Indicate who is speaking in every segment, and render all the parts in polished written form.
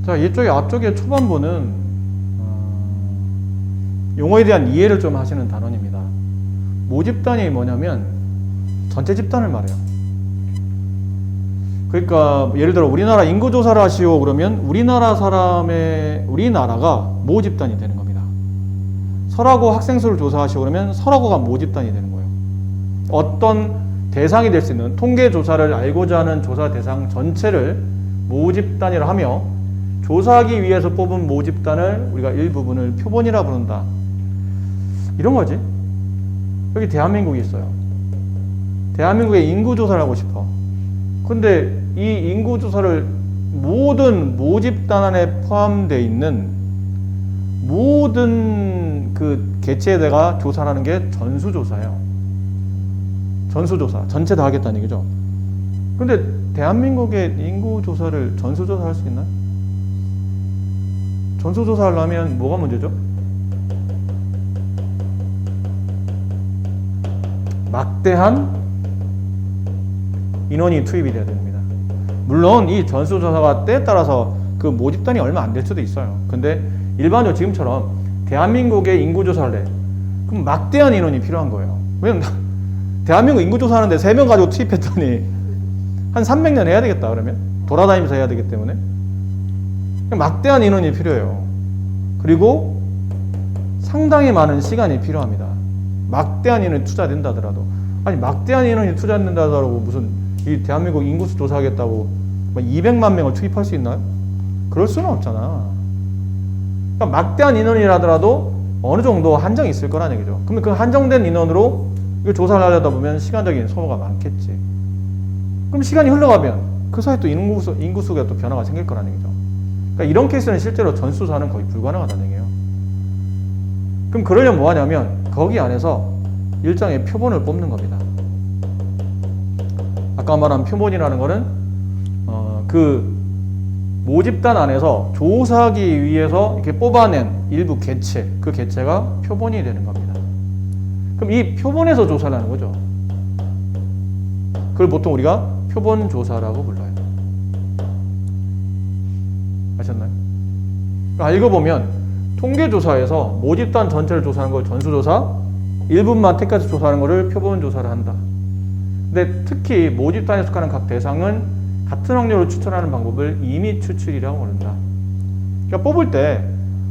Speaker 1: 자, 이쪽에 앞쪽에 초반부는 용어에 대한 이해를 좀 하시는 단원입니다. 모집단이 뭐냐면 전체 집단을 말해요. 그러니까 예를 들어 우리나라 인구조사를 하시오 그러면 우리나라가 모집단이 되는 겁니다. 설하고 학생 수를 조사하시오 그러면 설하고가 모집단이 되는 거예요. 어떤 대상이 될 수 있는 통계조사를 알고자 하는 조사 대상 전체를 모집단이라 하며, 조사하기 위해서 뽑은 모집단을 우리가 일부분을 표본이라 부른다. 이런 거지. 여기 대한민국이 있어요. 대한민국의 인구조사를 하고 싶어. 근데 이 인구조사를 모든 모집단 안에 포함되어 있는 모든 그 개체에 대가 조사를 하는 게 전수조사예요. 전수조사. 전체 다 하겠다는 얘기죠. 근데 대한민국의 인구조사를 전수조사 할 수 있나요? 전수조사 하려면 뭐가 문제죠? 막대한 인원이 투입이 돼야 됩니다. 물론 이 전수조사가 때에 따라서 그 모집단이 얼마 안 될 수도 있어요. 근데 일반적으로 지금처럼 대한민국의 인구조사를 해. 그럼 막대한 인원이 필요한 거예요. 왜냐면 대한민국 인구조사하는데 3명 가지고 투입했더니 한 300년 해야 되겠다. 그러면 돌아다니면서 해야 되기 때문에 막대한 인원이 필요해요. 그리고 상당히 많은 시간이 필요합니다. 막대한 인원이 투자된다 하더라도, 아니 막대한 인원이 투자된다 하더라도 무슨 이 대한민국 인구수 조사하겠다고 200만 명을 투입할 수 있나요? 그럴 수는 없잖아. 그러니까 막대한 인원이라더라도 어느 정도 한정이 있을 거라는 얘기죠. 그러면 그 한정된 인원으로 이거 조사를 하려다 보면 시간적인 소모가 많겠지. 그럼 시간이 흘러가면 그 사이에 또 인구수가 또 변화가 생길 거라는 얘기죠. 그러니까 이런 케이스는 실제로 전수조사는 거의 불가능하다는 얘기예요. 그럼 그러려면 뭐 하냐면 거기 안에서 일정의 표본을 뽑는 겁니다. 아까 말한 표본이라는 거는 그 모집단 안에서 조사하기 위해서 이렇게 뽑아낸 일부 개체, 그 개체가 표본이 되는 겁니다. 그럼 이 표본에서 조사를 하는 거죠. 그걸 보통 우리가 표본조사라고 불러요. 아셨나요? 그러니까 읽어보면 통계조사에서 모집단 전체를 조사하는 걸 전수조사, 일부만 택해서 조사하는 것을 표본조사를 한다. 근데 특히 모집단에 속하는 각 대상은 같은 확률로 추천하는 방법을 임의 추출이라고 부른다. 그러니까 뽑을 때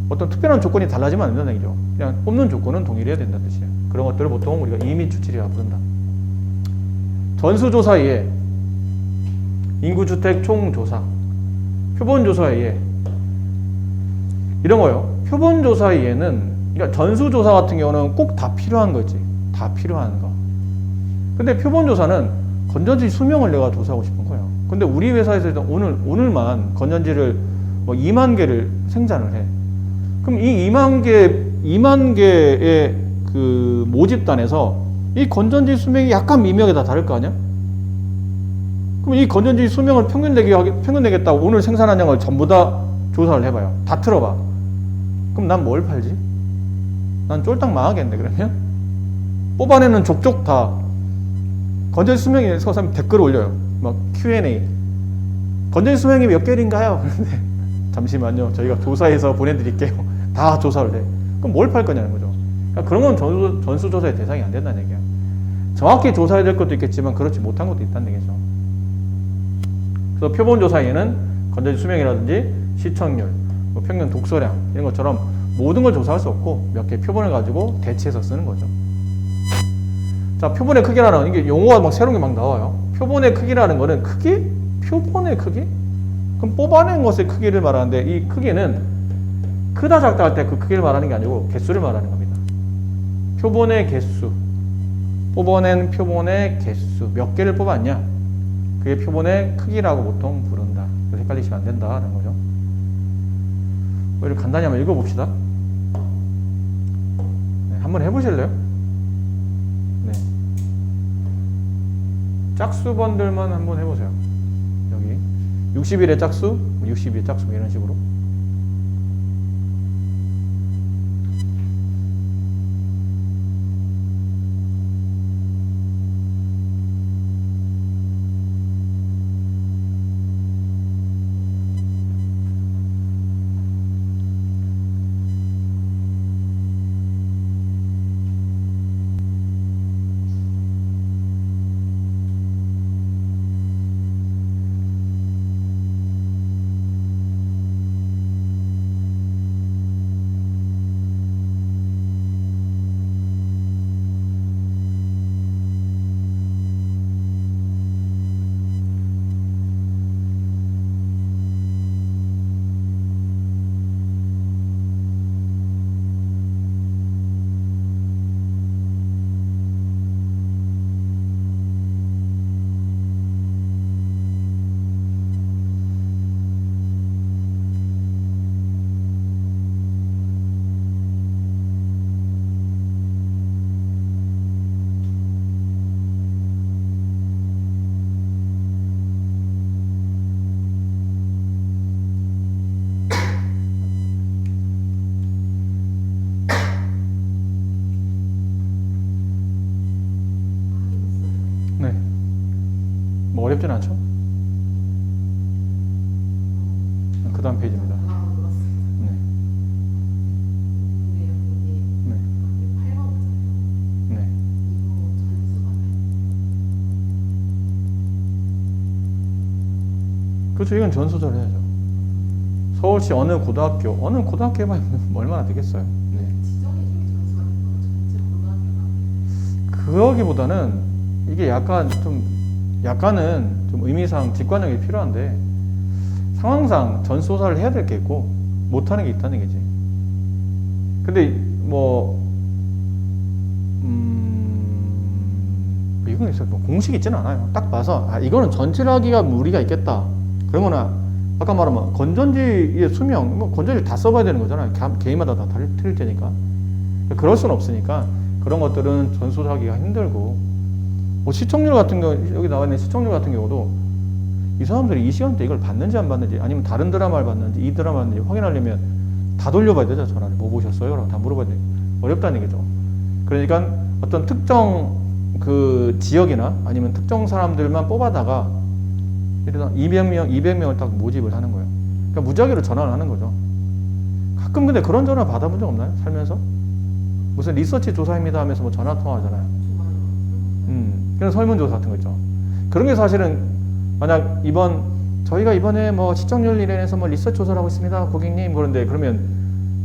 Speaker 1: 어떤 특별한 조건이 달라지면 안 된다는 얘기죠. 그냥 뽑는 조건은 동일해야 된다는 뜻이에요. 그런 것들을 보통 우리가 임의 추출이라고 부른다. 전수조사에 의해 인구주택 총조사, 표본조사에 의해 이런 거요. 표본조사에 의해는, 그러니까 전수조사 같은 경우는 꼭 다 필요한 거지. 다 필요한 거. 근데 표본조사는 건전지 수명을 내가 조사하고 싶은 거예요. 근데 우리 회사에서 오늘만 건전지를 2만 개를 생산을 해. 그럼 이 2만 개의 그 모집단에서 이 건전지 수명이 약간 미묘하게 다 다를 거 아니야? 그럼 이 건전지 수명을 평균 내겠다고 오늘 생산한 양을 전부 다 조사를 해봐요. 다 틀어봐. 그럼 난 뭘 팔지? 난 쫄딱 망하겠네, 그러면? 뽑아내는 족족 다 건전지 수명이 서서 댓글을 올려요. 막 Q&A. 건전지 수명이 몇 개월인가요? 그런데 잠시만요. 저희가 조사해서 보내드릴게요. 다 조사를 해. 그럼 뭘 팔 거냐는 거죠. 그러니까 그런 건 전수조사의 대상이 안 된다는 얘기예요. 정확히 조사해야 될 것도 있겠지만 그렇지 못한 것도 있다는 얘기죠. 그래서 표본조사에는 건전지 수명이라든지 시청률, 평균 독서량 이런 것처럼 모든 걸 조사할 수 없고 몇 개 표본을 가지고 대체해서 쓰는 거죠. 자, 표본의 크기라는 이게 용어가 막 새로운 게 막 나와요. 표본의 크기라는 거는 크기? 표본의 크기? 그럼 뽑아낸 것의 크기를 말하는데 이 크기는 크다 작다 할 때 그 크기를 말하는 게 아니고 개수를 말하는 겁니다. 표본의 개수, 뽑아낸 표본의 개수, 몇 개를 뽑았냐? 그게 표본의 크기라고 보통 부른다. 그래서 헷갈리시면 안 된다는 거죠. 이걸 간단히 한번 읽어봅시다. 네, 한번 해보실래요? 네. 짝수번들만 한번 해보세요. 여기 60일의 짝수, 60일의 짝수 이런 식으로. 어렵진 않죠? 그 다음 페이지입니다. 네. 네. 네. 그렇죠. 이건 전수조사를 해야죠. 서울시 어느 고등학교 해봐야 얼마나 되겠어요. 네. 그러기보다는 이게 약간은 좀 의미상 직관력이 필요한데 상황상 전수조사를 해야 될 게 있고 못하는 게 있다는 얘기지. 근데 뭐 이건 있어요. 공식이 있지는 않아요. 딱 봐서 이거는 전체를 하기가 무리가 있겠다. 그러면은 아까 말하면 건전지의 수명, 뭐 건전지 다 써봐야 되는 거잖아요. 개인마다 다 틀릴 테니까. 그럴 수는 없으니까 그런 것들은 전수조사하기가 힘들고, 뭐 시청률 같은 경우, 여기 나와 있는 시청률 같은 경우도 이 사람들이 이 시간대 이걸 봤는지 안 봤는지, 아니면 다른 드라마를 봤는지 이 드라마를 봤는지 확인하려면 다 돌려봐야 되죠. 전화를 뭐 보셨어요? 라고 다 물어봐야 돼. 어렵다는 얘기죠. 그러니까 어떤 특정 그 지역이나 아니면 특정 사람들만 뽑아다가 예를 들어 200명을 딱 모집을 하는 거예요. 그러니까 무작위로 전화를 하는 거죠. 가끔 근데 그런 전화 받아본 적 없나요? 살면서? 무슨 리서치 조사입니다 하면서 뭐 전화 통화하잖아요. 그런 설문조사 같은 거 있죠. 그런 게 사실은 만약 저희가 이번에 뭐 시청률 인해서 뭐 리서치 조사를 하고 있습니다, 고객님. 그러면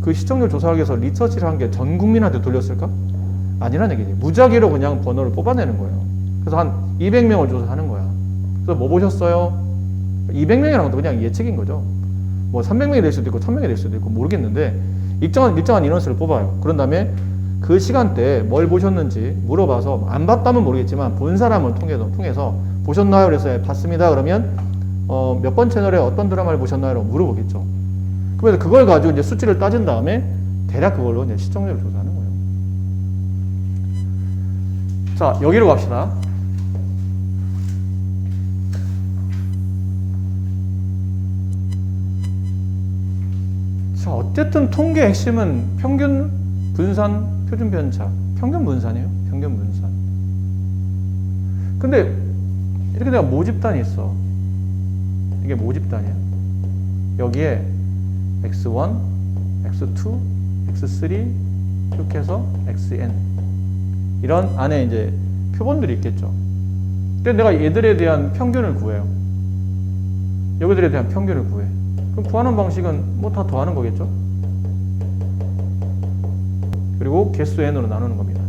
Speaker 1: 그 시청률 조사하기 위해서 리서치를 한 게 전 국민한테 돌렸을까? 아니라는 얘기지. 무작위로 그냥 번호를 뽑아내는 거예요. 그래서 한 200명을 조사하는 거야. 그래서 뭐 보셨어요? 200명이라는 것도 그냥 예측인 거죠. 뭐 300명이 될 수도 있고 1000명이 될 수도 있고 모르겠는데 일정한 인원수를 뽑아요. 그런 다음에 그 시간대에 뭘 보셨는지 물어봐서 안 봤다면 모르겠지만 본 사람을 통해서 보셨나요? 그래서 예, 봤습니다. 그러면 몇 번 채널에 어떤 드라마를 보셨나요? 라고 물어보겠죠. 그래서 그걸 가지고 이제 수치를 따진 다음에 대략 그걸로 이제 시청률을 조사하는 거예요. 자, 여기로 갑시다. 자, 어쨌든 통계 핵심은 평균 분산, 표준 편차. 평균 분산이에요. 평균 분산. 근데 이렇게 내가 모집단이 있어. 이게 모집단이야. 여기에 x1, x2, x3 이렇게 해서 xn 이런 안에 이제 표본들이 있겠죠. 근데 내가 얘들에 대한 평균을 구해요. 여기들에 대한 평균을 구해. 그럼 구하는 방식은 뭐 다 더하는 거겠죠. 그리고 개수 n으로 나누는 겁니다.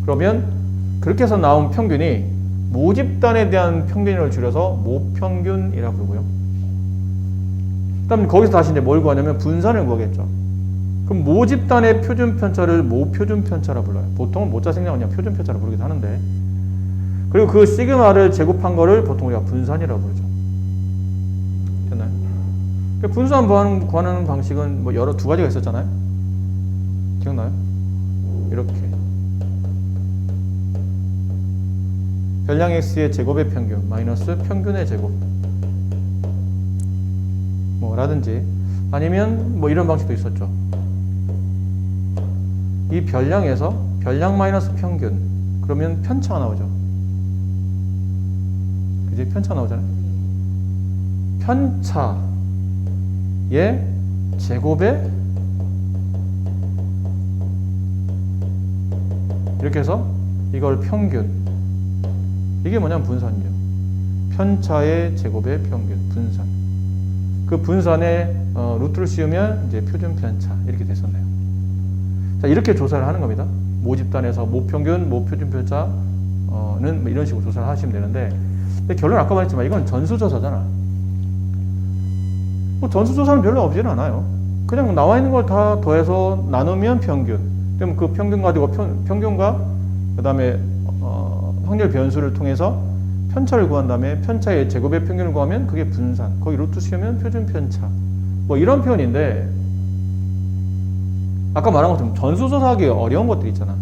Speaker 1: 그러면 그렇게 해서 나온 평균이 모집단에 대한 평균을 줄여서 모평균이라고 부르고요. 그다음 거기서 다시 이제 뭘 구하냐면 분산을 구하겠죠. 그럼 모집단의 표준 편차를 모표준 편차라 불러요. 보통은 모자 생략은 그냥 표준 편차라 부르기도 하는데, 그리고 그 시그마를 제곱한 거를 보통 우리가 분산이라고 부르죠. 됐나요? 분산 구하는 방식은 뭐 두 가지가 있었잖아요. 기억나요? 이렇게 별량 x의 제곱의 평균 마이너스 평균의 제곱 뭐 라든지, 아니면 뭐 이런 방식도 있었죠. 이 별량에서 별량 마이너스 평균 그러면 편차가 나오죠. 그지? 편차 나오잖아요. 편차의 제곱에 이렇게 해서 이걸 평균, 이게 뭐냐면 분산이죠. 편차의 제곱의 평균, 분산. 그 분산에 루트를 씌우면 이제 표준 편차 이렇게 됐었네요. 자, 이렇게 조사를 하는 겁니다. 모집단에서 모평균, 모표준 편차는 뭐 이런 식으로 조사를 하시면 되는데, 근데 결론 아까 말했지만 이건 전수조사잖아. 뭐 전수조사는 별로 없지는 않아요. 그냥 나와 있는 걸 다 더해서 나누면 평균. 그럼 그 평균 가지고 평균과 그 다음에 확률 변수를 통해서 편차를 구한 다음에 편차의 제곱의 평균을 구하면 그게 분산. 거기 루트 씌우면 표준 편차. 뭐 이런 표현인데, 아까 말한 것처럼 전수조사하기 어려운 것들이 있잖아.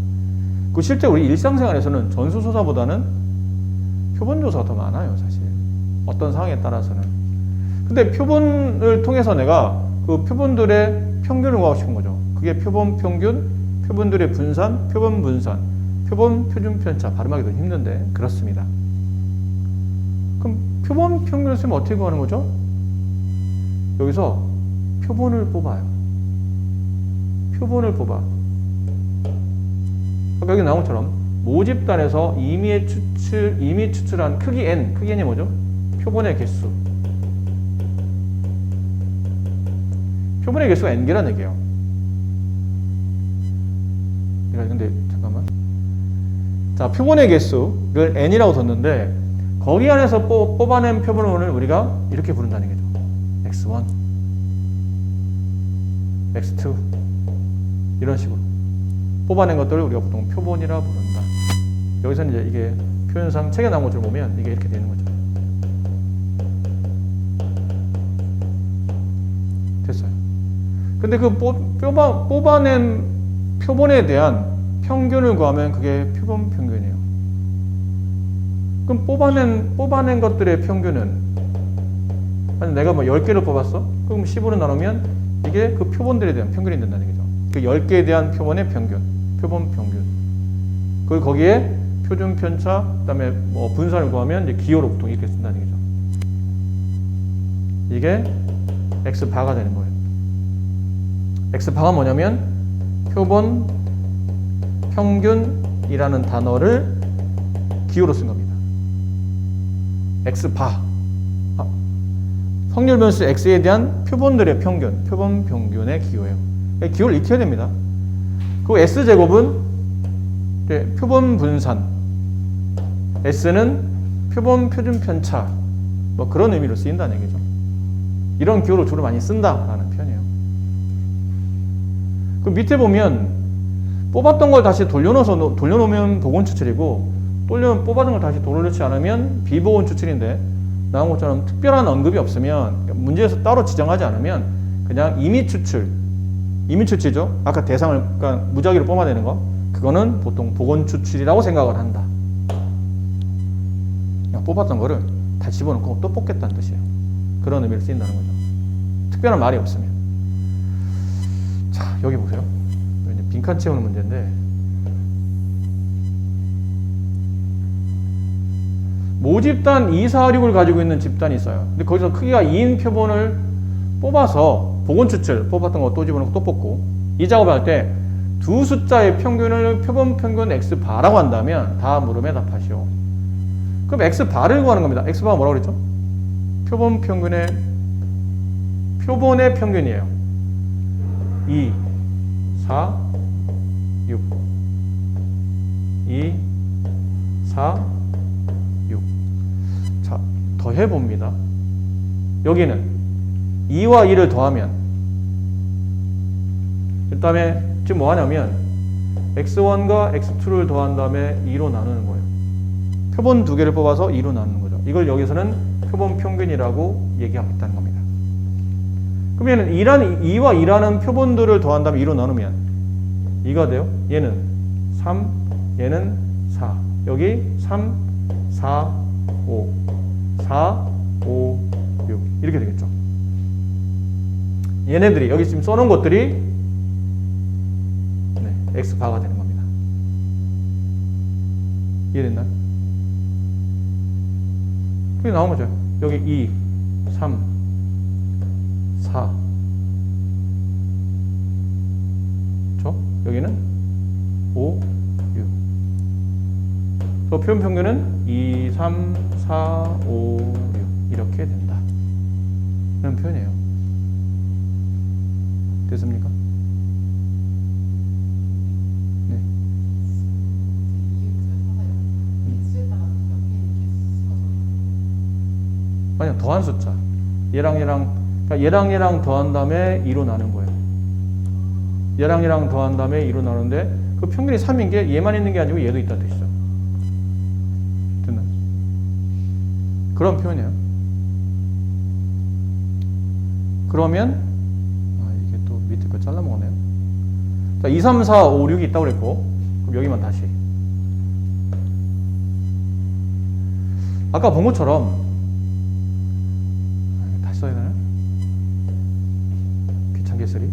Speaker 1: 그 실제 우리 일상생활에서는 전수조사보다는 표본조사가 더 많아요, 사실. 어떤 상황에 따라서는. 근데 표본을 통해서 내가 그 표본들의 평균을 구하고 싶은 거죠. 그게 표본 평균, 표본들의 분산, 표본 분산, 표본 표준 편차. 발음하기도 힘든데 그렇습니다. 그럼 표본 평균을 쓰면 어떻게 구하는 거죠? 여기서 표본을 뽑아요. 표본을 뽑아. 여기 나온 것처럼 모집단에서 임의 추출한 크기 n, 크기 n이 뭐죠? 표본의 개수. 표본의 개수가 n개란 얘기예요. 근데 잠깐만. 자, 표본의 개수를 n이라고 뒀는데 거기 안에서 뽑아낸 표본을 우리가 이렇게 부른다는 거죠. x1, x2 이런 식으로 뽑아낸 것들을 우리가 보통 표본이라 부른다. 여기서는 이제 이게 표현상 책에 나온 것처럼 보면 이게 이렇게 되는 거죠. 됐어요. 근데 그 뽑아낸 표본에 대한 평균을 구하면 그게 표본 평균이에요. 그럼 뽑아낸 것들의 평균은, 아니 내가 뭐 10개를 뽑았어? 그럼 10으로 나누면 이게 그 표본들에 대한 평균이 된다는 거죠. 그 10개에 대한 표본의 평균, 표본 평균. 그리고 거기에 표준 편차, 그 다음에 뭐 분산을 구하면 이제 기호로 보통 이렇게 쓴다는 거죠. 이게 X바가 되는 거예요. X바가 뭐냐면 표본 평균이라는 단어를 기호로 쓴 겁니다. X바. 확률 변수 X에 대한 표본들의 평균, 표본 평균의 기호예요. 기호를 익혀야 됩니다. 그 S제곱은 표본 분산, S는 표본 표준 편차, 뭐 그런 의미로 쓰인다는 얘기죠. 이런 기호를 주로 많이 쓴다라는 표현이에요. 그 밑에 보면 뽑았던 걸 다시 돌려놓으면 보건 추출이고, 뽑았던 걸 다시 돌려놓지 않으면 비보건 추출인데, 나온 것처럼 특별한 언급이 없으면, 문제에서 따로 지정하지 않으면 그냥 임의 추출이죠. 아까 대상을, 그러니까 무작위로 뽑아내는 거, 그거는 보통 보건 추출이라고 생각을 한다. 그냥 뽑았던 거를 다시 집어넣고 또 뽑겠다는 뜻이에요. 그런 의미를 쓰인다는 거죠. 특별한 말이 없으면. 자, 여기 보세요. 빈칸 채우는 문제인데, 모집단 2, 4, 6을 가지고 있는 집단이 있어요. 근데 거기서 크기가 2인 표본을 뽑아서 보건 추출, 뽑았던 거 또 집어넣고 또 뽑고, 이 작업을 할 때 두 숫자의 평균을 표본 평균 X바라고 한다면 다음 물음에 답하시오. 그럼 X바를 구하는 겁니다. X바가 뭐라고 그랬죠? 표본의 평균이에요. 2, 4, 6. 2, 4, 6. 자, 더해봅니다. 여기는 2와 2를 더하면, 그 다음에 지금 뭐 하냐면 x1과 x2를 더한 다음에 2로 나누는 거예요. 표본 두 개를 뽑아서 2로 나누는 거죠. 이걸 여기서는 표본 평균이라고 얘기하고 있다는 겁니다. 그러면 2와 2라는 표본들을 더한 다음에 2로 나누면 2가 돼요. 얘는 3, 얘는 4. 여기 3, 4, 5. 4, 5, 6. 이렇게 되겠죠. 얘네들이, 여기 지금 써놓은 것들이 X바가 되는 겁니다. 이해됐나요? 그게 나온 거죠. 여기 2, 3, 4. 그렇죠? 여기는 5, 6. 그 표현 평균은 2, 3, 4, 5, 6 이렇게 된다. 이런 표현이에요. 됐습니까? 네. 아니요, 더한 숫자. 그러니까 얘랑 더한 다음에 2로 나눈 거예요. 얘랑 더한 다음에 2로 나누는데 그 평균이 3인 게 얘만 있는 게 아니고 얘도 있다는 뜻이죠. 됐나요? 그런 표현이에요. 그러면 이게 또 밑에 거 잘라 먹었네요. 자, 2, 3, 4, 5, 6이 있다고 그랬고, 그럼 여기만 다시. 아까 본 것처럼 다시 써야 되나요? 귀찮게 쓰리.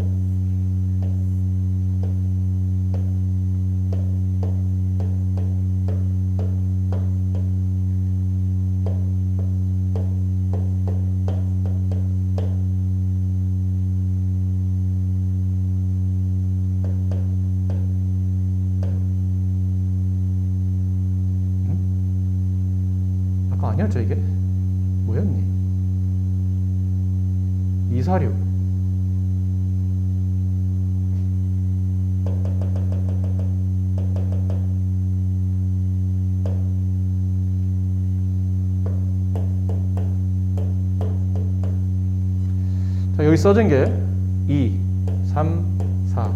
Speaker 1: 아니었죠 이게? 뭐였니? 246. 자, 여기 써진 게 2, 3, 4,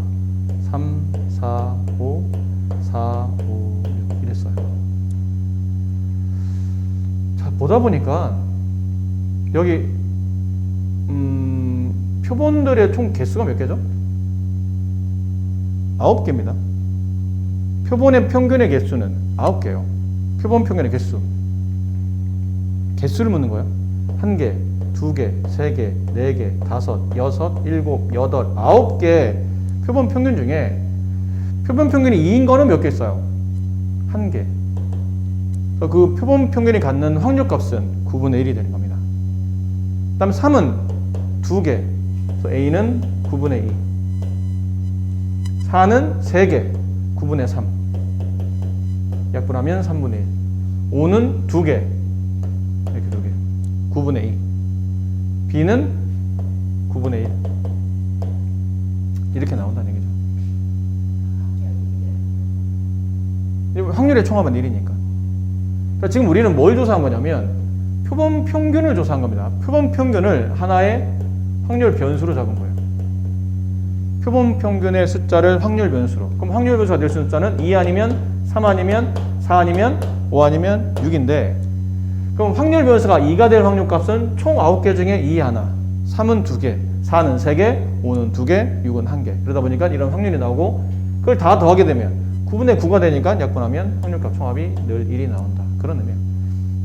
Speaker 1: 3, 4, 5, 4, 5, 6 이랬어요. 자, 보다 보니까 여기 표본들의 총 개수가 몇 개죠? 9개입니다. 표본의 평균의 개수는 9개예요. 표본 평균의 개수. 개수를 묻는 거예요. 1개, 2개, 3개, 4개, 5, 6, 7, 8, 9개 표본 평균 중에 표본 평균이 2인 거는 몇 개 있어요? 1개. 그 표본 평균이 갖는 확률 값은 9분의 1이 되는 겁니다. 그 다음 3은 2개. 그래서 A는 9분의 2. 4는 3개. 9분의 3. 약분하면 3분의 1. 5는 2개. 이렇게 2개. 9분의 2. B는 9분의 1. 이렇게 나온다는 얘기죠. 확률의 총합은 1이니까. 그러니까 지금 우리는 뭘 조사한 거냐면 표본 평균을 조사한 겁니다. 표본 평균을 하나의 확률 변수로 잡은 거예요. 표본 평균의 숫자를 확률 변수로. 그럼 확률 변수가 될 수 있는 숫자는 2 아니면 3 아니면 4 아니면 5 아니면 6인데 그럼 확률 변수가 2가 될 확률 값은 총 9개 중에 2 하나, 3은 2개, 4는 3개, 5는 2개, 6은 1개. 그러다 보니까 이런 확률이 나오고 그걸 다 더하게 되면 9분의 9가 되니까 약분하면 확률값 총합이 늘 1이 나온다. 그런 의미예요.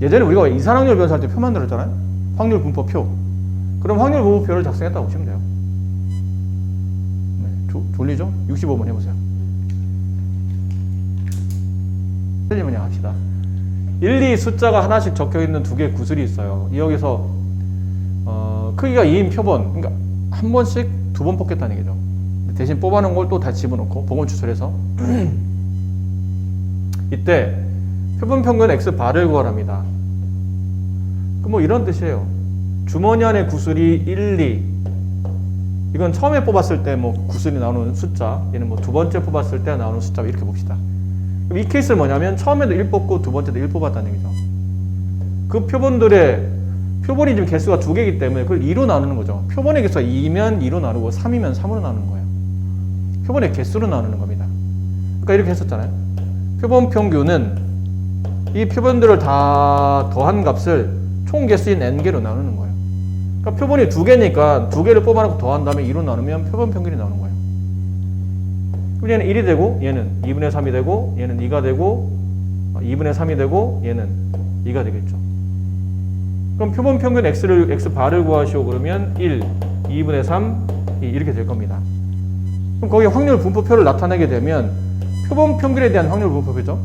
Speaker 1: 예전에 우리가 이산확률 변수 할 때 표 만들었잖아요. 확률 분포표. 그럼 확률 분포표를 작성했다고 보시면 돼요. 네, 졸리죠? 65번 해보세요. 틀리면 그냥 합시다. 1, 2 숫자가 하나씩 적혀있는 두 개의 구슬이 있어요. 여기서 크기가 2인 표본, 그러니까 한 번씩 2번 뽑겠다는 얘기죠. 대신 뽑아놓은 걸 또 다시 집어넣고 복원 추설해서 이때 표본 평균 x 바를 구하랍니다. 뭐 이런 뜻이에요. 주머니 안에 구슬이 1, 2 이건 처음에 뽑았을 때 뭐 구슬이 나오는 숫자, 얘는 뭐 두 번째 뽑았을 때 나오는 숫자 이렇게 봅시다. 이 케이스는 뭐냐면 처음에도 1 뽑고 두 번째도 1 뽑았다는 얘기죠. 그 표본이 지금 개수가 2개이기 때문에 그걸 2로 나누는 거죠. 표본의 개수가 2면 2로 나누고 3이면 3으로 나누는 거예요. 표본의 개수로 나누는 겁니다. 그러니까 이렇게 했었잖아요. 표본 평균은 이 표본들을 다 더한 값을 총 개수인 n개로 나누는 거예요. 그러니까 표본이 2개니까 2개를 뽑아놓고 더한 다음에 2로 나누면 표본 평균이 나오는 거예요. 그럼 얘는 1이 되고 얘는 2분의 3이 되고 얘는 2가 되고 2분의 3이 되고 얘는 2가 되겠죠. 그럼 표본 평균 x 바를 구하시오 그러면 1, 2분의 3, 2 이렇게 될 겁니다. 그럼 거기 확률 분포표를 나타내게 되면 표본 평균에 대한 확률 분포표죠.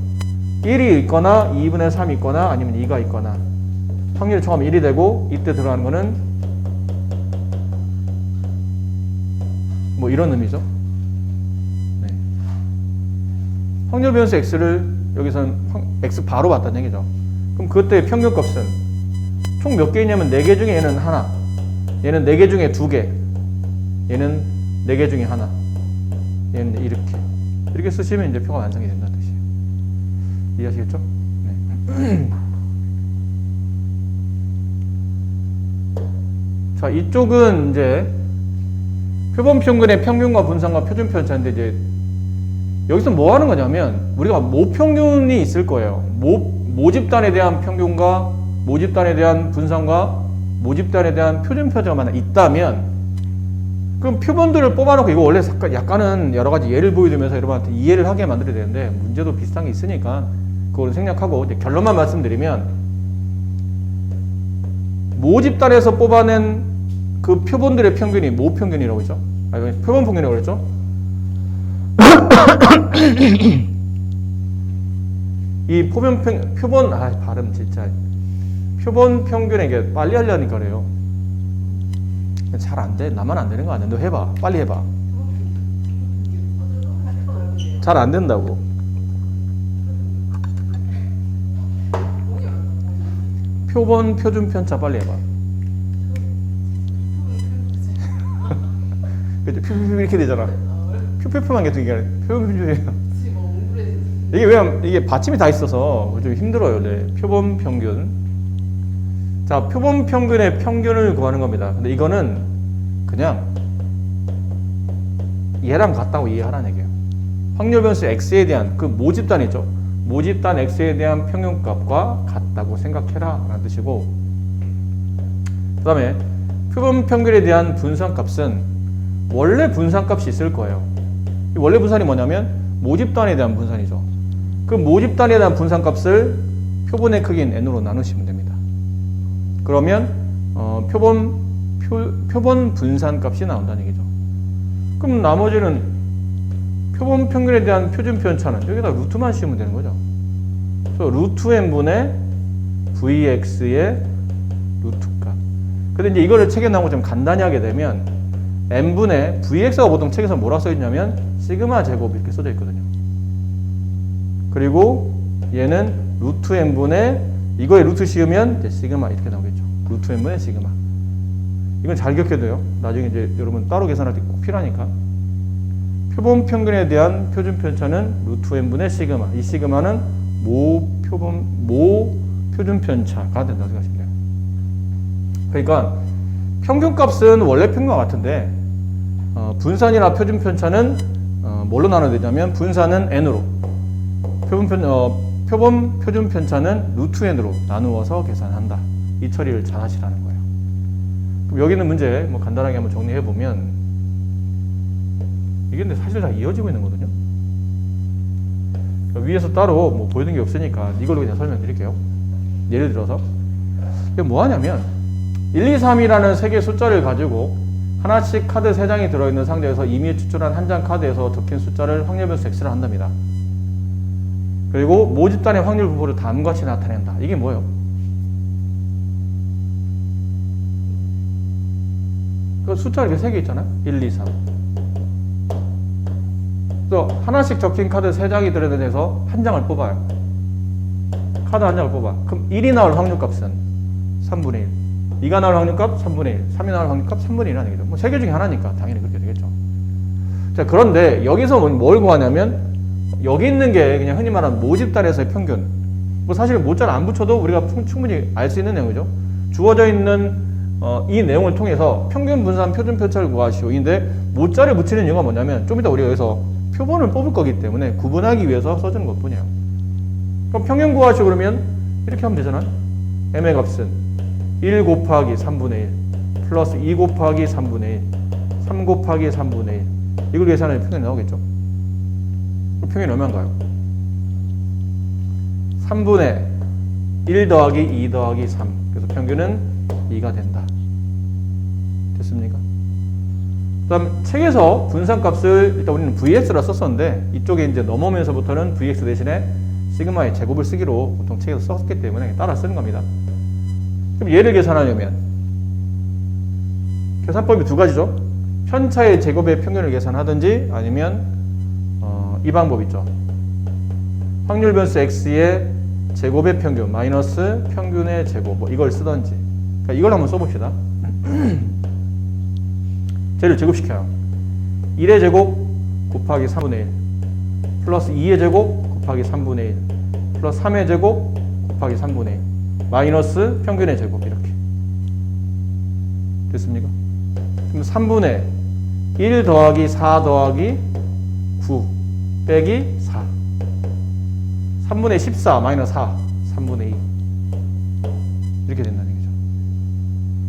Speaker 1: 1이 있거나 2분의 3이 있거나 아니면 2가 있거나 확률 처음 1이 되고 이때 들어가는 거는 뭐 이런 의미죠. 네. 확률 변수 x를 여기서는 x 바로 봤다는 얘기죠. 그럼 그때의 평균 값은 총 몇 개이냐면 4개 중에 얘는 하나, 얘는 4개 중에 2개, 얘는 4개 중에 하나, 얘는 이렇게 쓰시면 이제 표가 완성이 된다는 뜻이에요. 이해하시겠죠? 네. 자, 이쪽은 이제 표본 평균의 평균과 분산과 표준 편차인데 이제 여기서 뭐 하는 거냐면 우리가 모평균이 있을 거예요. 모집단에 대한 평균과 모집단에 대한 분산과 모집단에 대한 표준 편차가 있다면 그럼 표본들을 뽑아놓고 이거 원래 약간은 여러 가지 예를 보여주면서 여러분한테 이해를 하게 만들어야 되는데 문제도 비슷한 게 있으니까 그거를 생략하고 이제 결론만 말씀드리면 모집단에서 뽑아낸 그 표본들의 평균이 모평균이라고 했죠. 표본 평균이라고 그랬죠. 이 발음 진짜 표본 평균에게 빨리 하려니까 그래요. 잘 안 돼. 나만 안 되는 거 아니야. 너 해봐. 빨리 해봐. 잘 안 된다고. 표본 표준 편차 빨리 해봐. 그죠? 퓨퓨퓨 이렇게 되잖아. 퓨퓨퓨만 계속 얘기하네. 표본 이게 왜냐면 이게 받침이 다 있어서 좀 힘들어요. 네. 표본 평균. 자, 표본 평균의 평균을 구하는 겁니다. 근데 이거는 그냥 얘랑 같다고 이해하라는 얘기예요. 확률 변수 x에 대한 그 모집단이죠. 모집단 x에 대한 평균값과 같다고 생각해라 라는 뜻이고, 그 다음에 표본 평균에 대한 분산값은 원래 분산값이 있을 거예요. 이 원래 분산이 뭐냐면 모집단에 대한 분산이죠. 그 모집단에 대한 분산값을 표본의 크기인 n으로 나누시면 됩니다. 그러면 표본 분산값이 나온다는 얘기죠. 그럼 나머지는 표본 평균에 대한 표준 편차는 여기다 루트만 씌우면 되는 거죠. 그래서 루트 n분의 vx의 루트값. 근데 이제 이거를 책에 나온 것처럼 간단히 하게 되면 n분의 vx가 보통 책에서 뭐라 써 있냐면 시그마 제곱 이렇게 써져 있거든요. 그리고 얘는 루트 n분의 이거에 루트 씌우면 이제 시그마 이렇게 나오겠죠. 루트 n분의 시그마. 이건 잘 기억해둬요. 나중에 이제 여러분 따로 계산할 때 꼭 필요하니까. 표본 평균에 대한 표준 편차는 루트 n분의 시그마. 이 시그마는 모 표준 편차가 된다고 생각하시면 돼요. 그러니까 평균값은 원래 평균과 같은데 분산이나 표준 편차는 뭘로 나눠야 되냐면 분산은 n으로, 표본 표준 편차는 루트 n으로 나누어서 계산한다. 이 처리를 잘 하시라는 거예요. 그럼 여기 있는 문제 뭐 간단하게 한번 정리해 보면 이게 근데 사실 다 이어지고 있는 거거든요. 그러니까 위에서 따로 뭐 보여드린 게 없으니까 이걸로 그냥 설명드릴게요. 예를 들어서 이게 뭐 하냐면 1, 2, 3이라는 세 개의 숫자를 가지고 하나씩 카드 3장이 들어있는 상자에서 이미 추출한 한 장 카드에서 적힌 숫자를 확률 변수 x를 한답니다. 그리고 모집단의 확률 분포를 다음과 같이 나타낸다. 이게 뭐예요? 그 숫자가 이렇게 3개 있잖아요. 1, 2, 3. 그래서 하나씩 적힌 카드 3장이 들어있는 데서 한 장을 뽑아요. 카드 한 장을 뽑아. 그럼 1이 나올 확률값은 3분의 1. 2가 나올 확률값 3분의 1. 3이 나올 확률값 3분의 1이라는 얘기죠. 뭐 3개 중에 하나니까 당연히 그렇게 되겠죠. 자, 그런데 여기서 뭘 구하냐면 여기 있는 게 그냥 흔히 말하는 모집단에서의 평균. 뭐 사실 모자를 안 붙여도 우리가 충분히 알 수 있는 내용이죠. 주어져 있는 이 내용을 통해서 평균 분산 표준 편차를 구하시오. 인데 모자를 붙이는 이유가 뭐냐면 좀 이따 우리가 여기서 표본을 뽑을 거기 때문에 구분하기 위해서 써주는 것 뿐이에요. 그럼 평균 구하시오 그러면 이렇게 하면 되잖아요. m의 값은 1 곱하기 3분의 1 플러스 2 곱하기 3분의 1 3 곱하기 3분의 1 이걸 계산하면 평균이 나오겠죠. 평균이 얼마인가요? 3분의 1 더하기 2 더하기 3. 그래서 평균은 2가 된다. 됐습니까? 그 다음 책에서 분산값을 일단 우리는 vx라 썼었는데 이쪽에 이제 넘어오면서부터는 vx 대신에 시그마의 제곱을 쓰기로 보통 책에서 썼기 때문에 따라 쓰는 겁니다. 그럼 얘를 계산하려면 계산법이 두 가지죠. 편차의 제곱의 평균을 계산하든지 아니면 이 방법 있죠. 확률 변수 x의 제곱의 평균 마이너스 평균의 제곱 뭐 이걸 쓰든지. 그러니까 이걸 한번 써봅시다. 쟤를 제곱시켜요. 1의 제곱 곱하기 3분의 1 플러스 2의 제곱 곱하기 3분의 1 플러스 3의 제곱 곱하기 3분의 1 마이너스 평균의 제곱 이렇게 됐습니까? 그럼 3분의 1 더하기 4 더하기 9 빼기 4 3분의 14 마이너스 4 3분의 2 이렇게 된다는 얘기죠.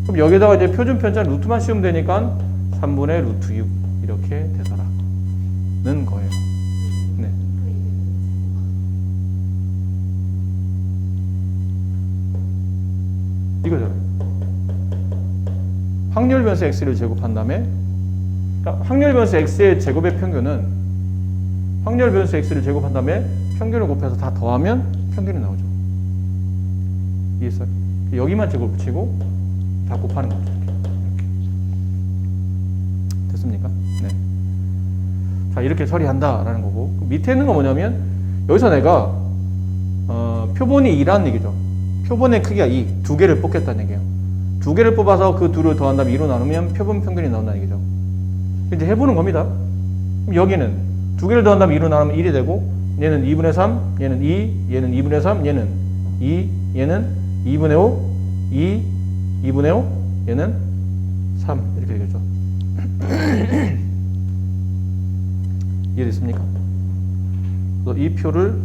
Speaker 1: 그럼 여기다가 이제 표준 편차 루트만 씌우면 되니까 3분의 루트 6 이렇게 되더라는 거예요. 네. 이거잖아요. 확률 변수 x를 제곱한 다음에 그러니까 확률 변수 x의 제곱의 평균은 확률 변수 x를 제곱한 다음에 평균을 곱해서 다 더하면 평균이 나오죠. 이해했어요? 여기만 제곱 붙이고 다 곱하는 거죠. 이렇게. 됐습니까? 네. 자, 이렇게 처리한다라는 거고 밑에 있는 건 뭐냐면 여기서 내가 표본이 2라는 얘기죠. 표본의 크기가 2, 두 개를 뽑겠다는 얘기예요. 두 개를 뽑아서 그 둘을 더한 다음에 2로 나누면 표본 평균이 나온다는 얘기죠. 이제 해보는 겁니다. 그럼 여기는 두 개를 더한 다음에 2로 나누면 1이 되고, 얘는 2분의 3, 얘는 2, 얘는 2분의 3, 얘는 2, 얘는 2분의 5, 2, 2분의 5, 얘는 3 이렇게 되겠죠. 이해됐습니까? 그래서 이 표를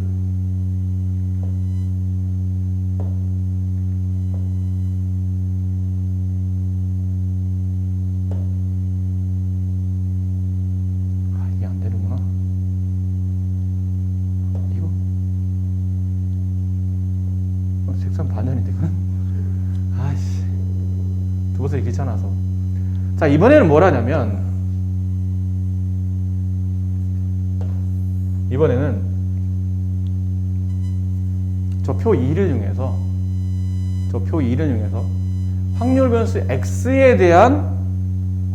Speaker 1: 이게 안 되는구나. 이거 색상 반전인데 그건? 아이씨, 두 번째 귀찮아서. 자, 이번에는 뭘 하냐면, 이번에는 저 표 2를 이용해서 확률 변수 x에 대한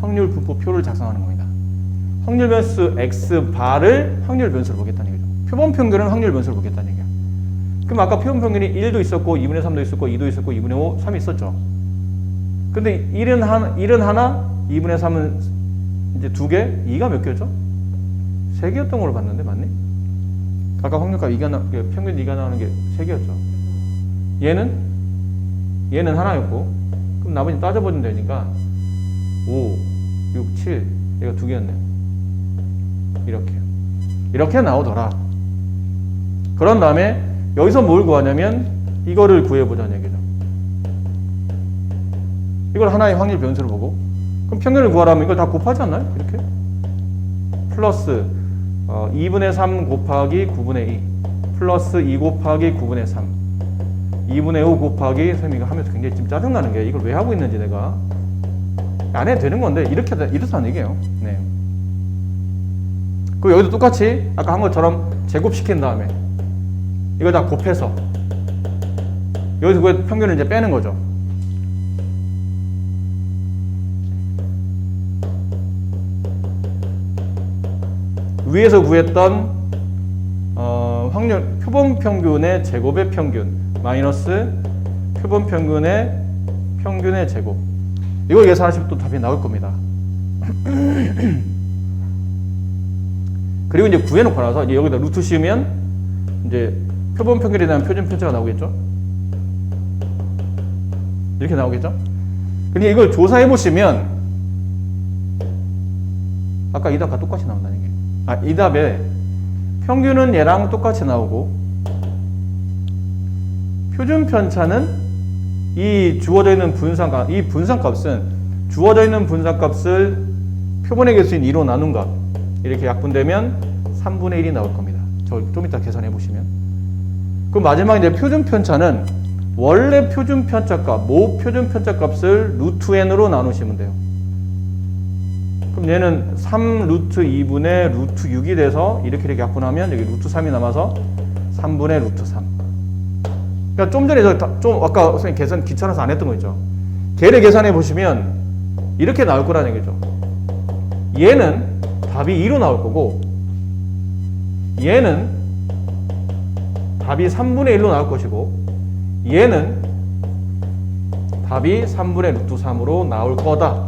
Speaker 1: 확률 분포표를 작성하는 겁니다. 확률 변수 x 바를 확률 변수로 보겠다는 얘기죠. 표본 평균은 확률 변수로 보겠다는 얘기야. 그럼 아까 표본 평균이 1도 있었고 2분의 3도 있었고 2도 있었고 2분의 5, 3이 있었죠. 근데 1은 하나, 2분의 3은 이제 2개, 2가 몇 개였죠? 3개였던 걸로 봤는데 맞니? 아까 확률값 2가 평균 2가 나오는 게 3개였죠. 얘는 하나였고, 그럼 나머지 따져보면 되니까 5, 6, 7, 얘가 2개였네요. 이렇게 나오더라. 그런 다음에 여기서 뭘 구하냐면 이거를 구해보자는 얘기죠. 이걸 하나의 확률 변수로 보고, 그럼 평균을 구하라면 이걸 다 곱하지 않나요? 이렇게 플러스 2분의 3 곱하기 9분의 2 플러스 2 곱하기 9분의 3 2분의 5 곱하기 3. 이거 하면서 굉장히 지금 짜증나는 게 이걸 왜 하고 있는지 내가 안 해도 되는 건데 이렇다는 얘기예요. 네. 그리고 여기도 똑같이 아까 한 것처럼 제곱시킨 다음에 이걸 다 곱해서 여기서 그 평균을 이제 빼는 거죠. 위에서 구했던 확률 표본 평균의 제곱의 평균 마이너스 표본 평균의 제곱, 이걸 계산하시면 또 답이 나올 겁니다. 그리고 이제 구해놓고 나서 이제 여기다 루트 씌우면 이제 표본 평균에 대한 표준 편차가 나오겠죠. 이렇게 나오겠죠. 근데 이걸 조사해 보시면 아까 이 답과 똑같이 나온다는 얘기예요. 이 답에 평균은 얘랑 똑같이 나오고 표준 편차는 이 주어져 있는 분산값, 이 분산값은 주어져 있는 분산값을 표본의 개수인 2로 나눈 값, 이렇게 약분되면 3분의 1이 나올 겁니다. 저 좀 이따 계산해 보시면. 그럼 마지막 이제 표준 편차는 원래 표준 편차값, 모 표준 편차값을 루트 n으로 나누시면 돼요. 그럼 얘는 3 루트 2분의 루트 6이 돼서 이렇게 약분하면 여기 루트 3이 남아서 3분의 루트 3. 그러니까 좀 전에 아까 선생님 계산 귀찮아서 안 했던 거 있죠. 걔를 계산해 보시면 이렇게 나올 거라는 얘기죠. 얘는 답이 2로 나올 거고 얘는 답이 3분의 1로 나올 것이고 얘는 답이 3분의 루트 3으로 나올 거다.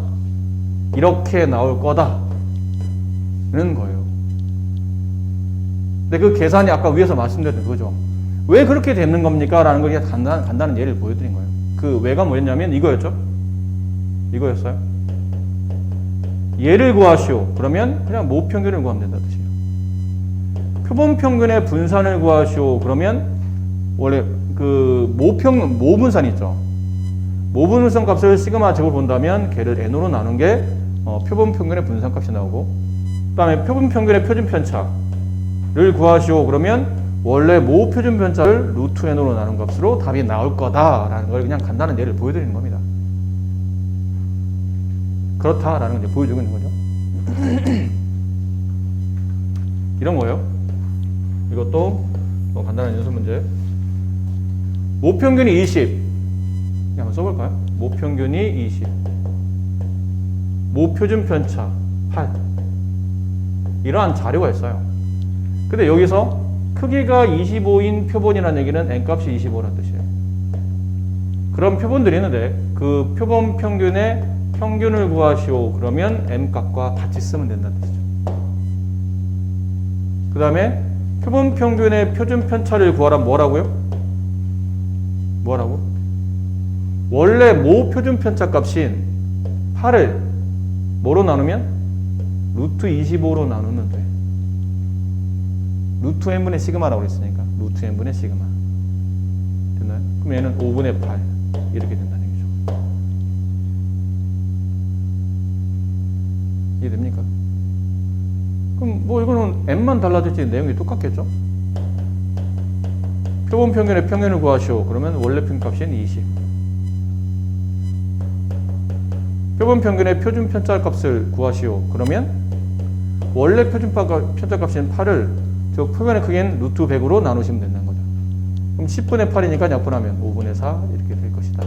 Speaker 1: 이렇게 나올 거다는 거예요. 근데 그 계산이 아까 위에서 말씀드렸던 그거죠. 왜 그렇게 되는 겁니까? 라는 걸 그냥 간단한 예를 보여드린 거예요. 그 왜가 뭐였냐면 이거였죠. 이거였어요. 얘를 구하시오. 그러면 그냥 모평균을 구하면 된다는 뜻이에요. 표본 평균의 분산을 구하시오. 그러면 원래 그 모분산 있죠. 모분산 값을 시그마 제곱을 본다면 걔를 n으로 나눈 게 표본 평균의 분산 값이 나오고, 그 다음에 표본 평균의 표준 편차를 구하시오. 그러면 원래 모 표준 편차를 루트 n으로 나눈 값으로 답이 나올 거다라는 걸 그냥 간단한 예를 보여드리는 겁니다. 그렇다라는 걸 이제 보여주고 있는 거죠. 이런 거예요. 이것도 간단한 연습 문제. 모평균이 20. 한번 써볼까요? 모평균이 20. 모표준 편차 8. 이러한 자료가 있어요. 근데 여기서 크기가 25인 표본이라는 얘기는 n값이 25라는 뜻이에요. 그런 표본들이 있는데 그 표본 평균의 평균을 구하시오. 그러면 m 값과 같이 쓰면 된다는 뜻이죠. 그 다음에 표본 평균의 표준 편차를 구하라. 뭐라고요? 뭐라고? 원래 모 표준 편차 값인 8을 뭐로 나누면? 루트 25로 나누면 돼. 루트 n분의 시그마라고 그랬으니까 루트 n분의 시그마. 됐나요? 그럼 얘는 5분의 8 이렇게 된다는 얘기죠. 이해됩니까? 그럼 뭐 이거는 n만 달라질지 내용이 똑같겠죠? 표본 평균의 평균을 구하시오. 그러면 원래 평균값인 20. 표본 평균의 표준 편차 값을 구하시오. 그러면 원래 표준 편차 값인 8을 저 표면의 크기인 루트 100으로 나누시면 된다는 거죠. 그럼 10분의 8이니까 약분하면 5분의 4 이렇게 될 것이다.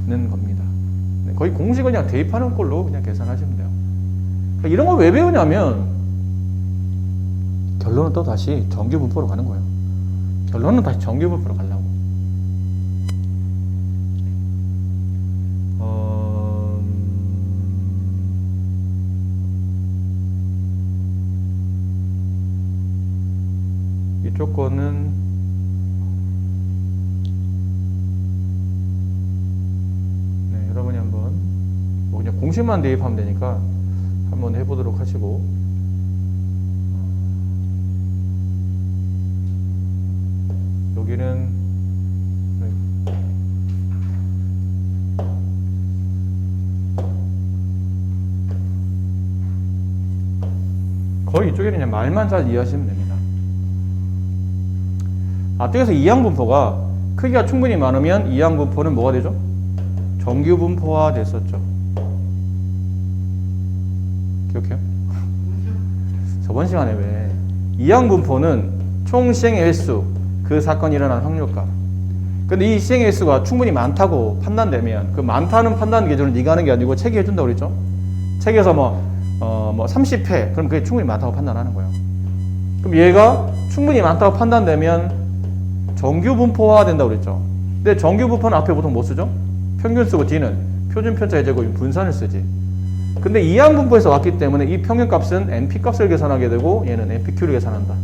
Speaker 1: 는 겁니다. 거의 공식을 그냥 대입하는 걸로 그냥 계산하시면 돼요. 이런 걸 왜 배우냐면 결론은 또 다시 정규 분포로 가는 거예요. 결론은 다시 정규 분포로 가려고. 이쪽 거는 네, 여러분이 한번 뭐 그냥 공식만 대입하면 되니까 한번 해보도록 하시고, 여기는 거의 이쪽에는 그냥 말만 잘 이해하시면 됩니다. 앞쪽에서 이항분포가 크기가 충분히 많으면 이항분포는 뭐가 되죠? 정규분포화 됐었죠. 기억해요? 저번 시간에 왜 이항분포는 총 시행의 횟수, 그 사건이 일어난 확률값. 근데 이 시행의 횟수가 충분히 많다고 판단되면 그 많다는 판단 기준을 네가 하는 게 아니고 책이 해준다고 그랬죠? 책에서 뭐 30회 그럼 그게 충분히 많다고 판단하는 거예요. 그럼 얘가 충분히 많다고 판단되면 정규분포화 된다고 그랬죠? 근데 정규분포는 앞에 보통 뭐 쓰죠? 평균 쓰고 뒤는 표준 편차의 제곱인 분산을 쓰지. 근데 이항분포에서 왔기 때문에 이 평균값은 NP값을 계산하게 되고 얘는 NPQ를 계산한다.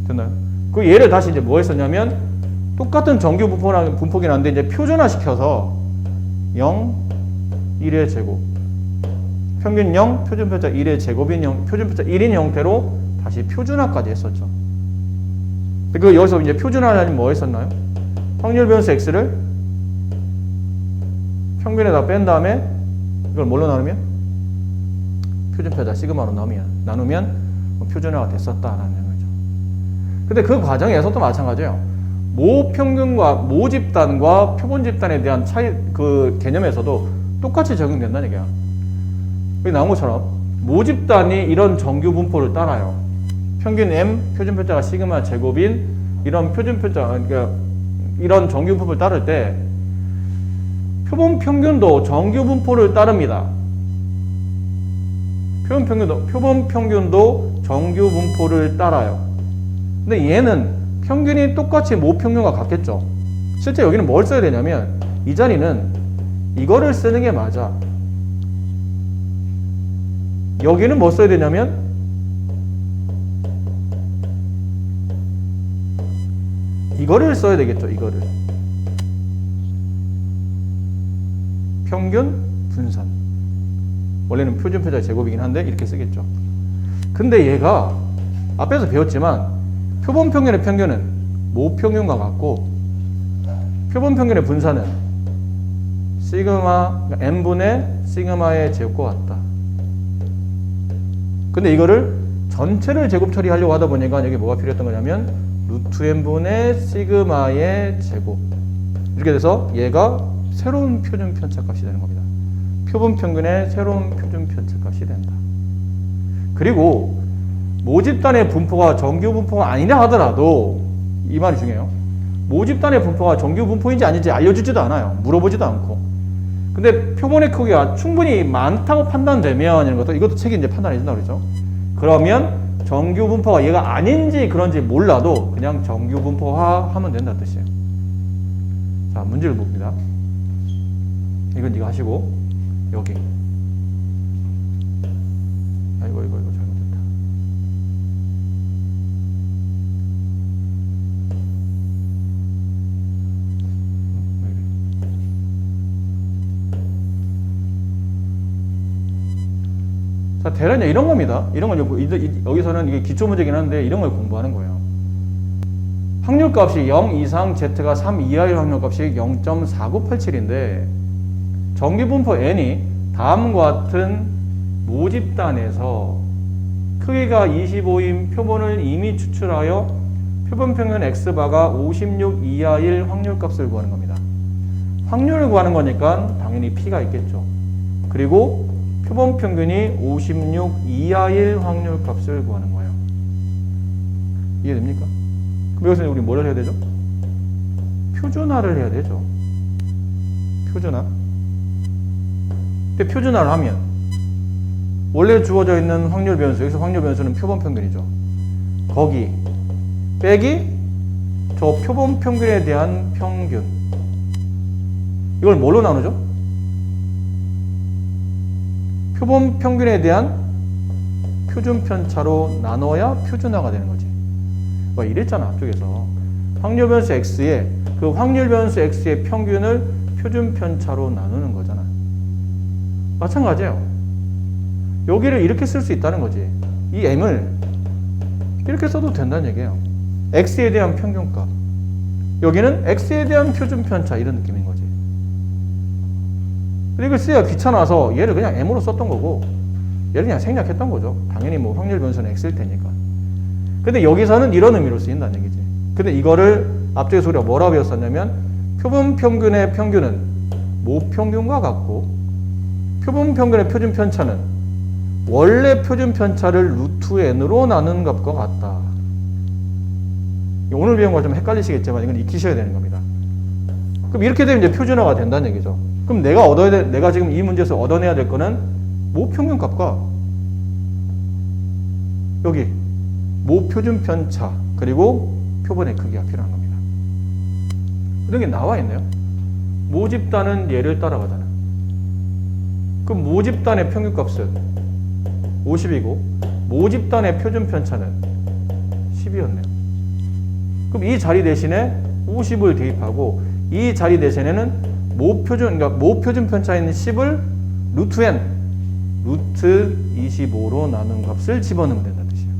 Speaker 1: 됐나요? 그 얘를 다시 이제 뭐 했었냐면 똑같은 정규 분포긴 한데 이제 표준화시켜서 0, 1의 제곱, 평균 0, 표준 편차 1의 제곱인 0, 표준 편차 1인 형태로 다시 표준화까지 했었죠. 그 여기서 이제 표준화는 뭐 했었나요? 확률 변수 x를 평균에다 뺀 다음에 이걸 뭘로 나누면? 표준 편차 시그마로 나누면 표준화가 됐었다라는 거죠. 근데 그 과정에서도 마찬가지예요. 모 평균과 모 집단과 표본 집단에 대한 차이, 그 개념에서도 똑같이 적용된다는 얘기야. 여기 나온 것처럼 모 집단이 이런 정규 분포를 따라요. 평균 m, 표준 편차가 시그마 제곱인 이런 표준 편차, 그러니까 이런 정규 분포를 따를 때 표본 평균도 정규 분포를 따릅니다. 표본 평균도 정규 분포를 따라요. 근데 얘는 평균이 똑같이 모 평균과 같겠죠. 실제 여기는 뭘 써야 되냐면 이 자리는 이거를 쓰는 게 맞아. 여기는 뭐 써야 되냐면 이거를 써야 되겠죠. 이거를 평균 분산. 원래는 표준 편차의 제곱이긴 한데 이렇게 쓰겠죠. 근데 얘가 앞에서 배웠지만 표본 평균의 평균은 모 평균과 같고 표본 평균의 분산은 시그마, 그러니까 n분의 시그마의 제곱과 같다. 근데 이거를 전체를 제곱 처리하려고 하다 보니까 여기 뭐가 필요했던 거냐면 루트 n분의 시그마의 제곱. 이렇게 돼서 얘가 새로운 표준 편차 값이 되는 겁니다. 표본 평균의 새로운 표준 편차 값이 된다. 그리고 모집단의 분포가 정규 분포가 아니라 하더라도 이 말이 중요해요. 모집단의 분포가 정규 분포인지 아닌지 알려주지도 않아요. 물어보지도 않고. 근데 표본의 크기가 충분히 많다고 판단되면 이런 것도 이것도 책이 이제 판단해 준다고 그러죠. 그러면 정규 분포가 얘가 아닌지 그런지 몰라도 그냥 정규 분포화 하면 된다는 뜻이에요. 자, 문제를 봅니다. 이건 네가 하시고, 여기. 이거 잘못됐다. 자, 대략 이런 겁니다. 이런 건 여기서는 이게 기초 문제긴 한데 이런 걸 공부하는 거예요. 확률값이 0 이상 Z가 3 이하의 확률값이 0.4987인데 정규분포 n이 다음과 같은 모집단에서 크기가 25인 표본을 이미 추출하여 표본평균 X바가 56 이하일 확률값을 구하는 겁니다. 확률을 구하는 거니까 당연히 P가 있겠죠. 그리고 표본평균이 56 이하일 확률값을 구하는 거예요. 이해됩니까? 그럼 여기서 우리 뭘 해야 되죠? 표준화를 해야 되죠. 표준화. 근데 표준화를 하면 원래 주어져 있는 확률 변수, 여기서 확률 변수는 표본 평균이죠. 거기 빼기 저 표본 평균에 대한 평균. 이걸 뭘로 나누죠? 표본 평균에 대한 표준 편차로 나눠야 표준화가 되는 거지. 이랬잖아, 앞쪽에서. 확률 변수 x에 그 확률 변수 x의 평균을 표준 편차로 나누는 거잖아. 마찬가지예요. 여기를 이렇게 쓸 수 있다는 거지. 이 m을 이렇게 써도 된다는 얘기예요. x에 대한 평균값. 여기는 x에 대한 표준 편차, 이런 느낌인 거지. 근데 이걸 쓰기가 귀찮아서 얘를 그냥 m으로 썼던 거고, 얘를 그냥 생략했던 거죠. 당연히 뭐 확률 변수는 x일 테니까. 근데 여기서는 이런 의미로 쓰인다는 얘기지. 근데 이거를 앞쪽에서 우리가 뭐라고 배웠었냐면, 표본 평균의 평균은 모평균과 같고, 표본 평균의 표준 편차는 원래 표준 편차를 루트 n으로 나눈 값과 같다. 오늘 배운 거 좀 헷갈리시겠지만 이건 익히셔야 되는 겁니다. 그럼 이렇게 되면 이제 표준화가 된다는 얘기죠. 그럼 내가 지금 이 문제에서 얻어내야 될 거는 모평균 값과 여기 모표준 편차 그리고 표본의 크기가 필요한 겁니다. 이런 게 나와 있네요. 모집단은 얘를 따라가잖아. 그럼 모집단의 평균값은 50이고 모집단의 표준 편차는 10이었네요. 그럼 이 자리 대신에 50을 대입하고 이 자리 대신에는 모표준 편차인 10을 루트 n, 루트 25로 나눈 값을 집어넣으면 된다는 뜻이에요.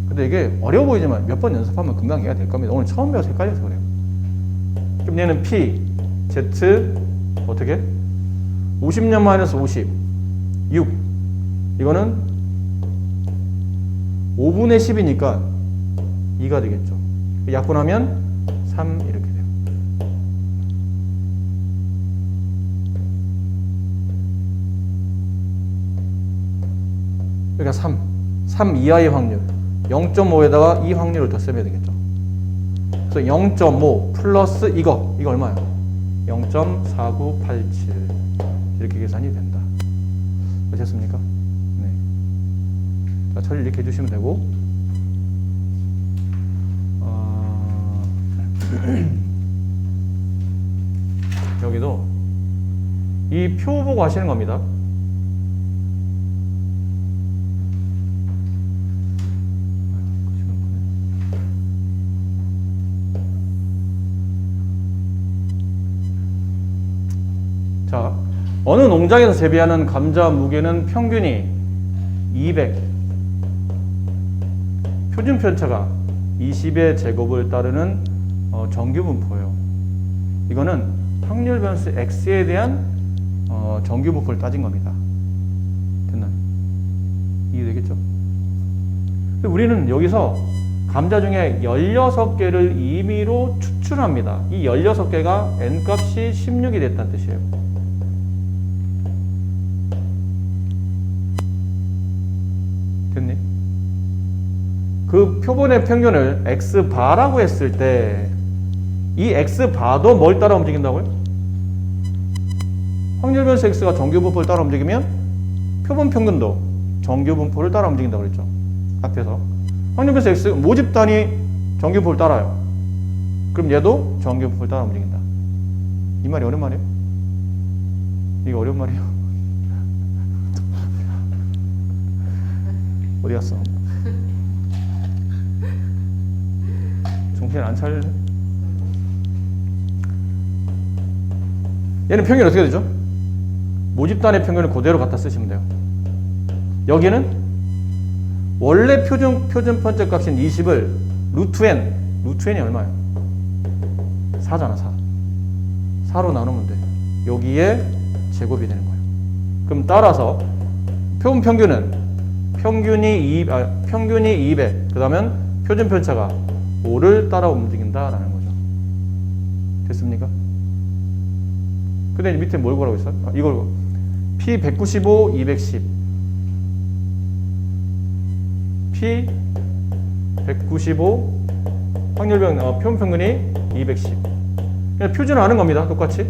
Speaker 1: 근데 이게 어려워 보이지만 몇 번 연습하면 금방 이해가 될 겁니다. 오늘 처음 배워서 헷갈려서 그래요. 그럼 얘는 P, Z 어떻게? 50년 마이너스 50, 6. 이거는 5분의 10이니까 2가 되겠죠. 약분하면 3 이렇게 돼요. 그러니까 3 이하의 확률. 0.5에다가 이 확률을 더 쓰면 되겠죠. 그래서 0.5 플러스 이거 얼마예요? 0.4987 이렇게 계산이 된다. 되셨습니까? 네. 자, 처리 이렇게 해주시면 되고, 여기도 이 표 보고 하시는 겁니다. 자, 어느 농장에서 재배하는 감자 무게는 평균이 200, 표준 편차가 20의 제곱을 따르는 정규 분포예요. 이거는 확률 변수 x에 대한 정규 분포를 따진 겁니다. 됐나요? 이해되겠죠? 우리는 여기서 감자 중에 16개를 임의로 추출합니다. 이 16개가 n값이 16이 됐다는 뜻이에요. 됐니? 그 표본의 평균을 x바라고 했을 때 이 x바도 뭘 따라 움직인다고요? 확률 변수 x가 정규 분포를 따라 움직이면 표본 평균도 정규 분포를 따라 움직인다고 그랬죠. 앞에서 확률 변수 x 모집단이 정규 분포를 따라요. 그럼 얘도 정규분포를 따라 움직인다. 이 말이 어려운 말이에요? 이게 어려운 말이에요? 어디 갔어? 정신 안 차릴래? 얘는 평균이 어떻게 되죠? 모집단의 평균을 그대로 갖다 쓰시면 돼요. 여기는 원래 표준 편적값인 20을 루트 n이 얼마예요? 4잖아, 4. 4로 나누면 돼. 여기에 제곱이 되는 거예요. 그럼 따라서 표본 평균이 200, 그 다음에 표준 편차가 5를 따라 움직인다라는 거죠. 됐습니까? 근데 밑에 뭘 구하라고 했어요? 이걸 P 195, 210. P 195 확률병 표본 평균이 210. 그냥 표준을 아는 겁니다. 똑같이.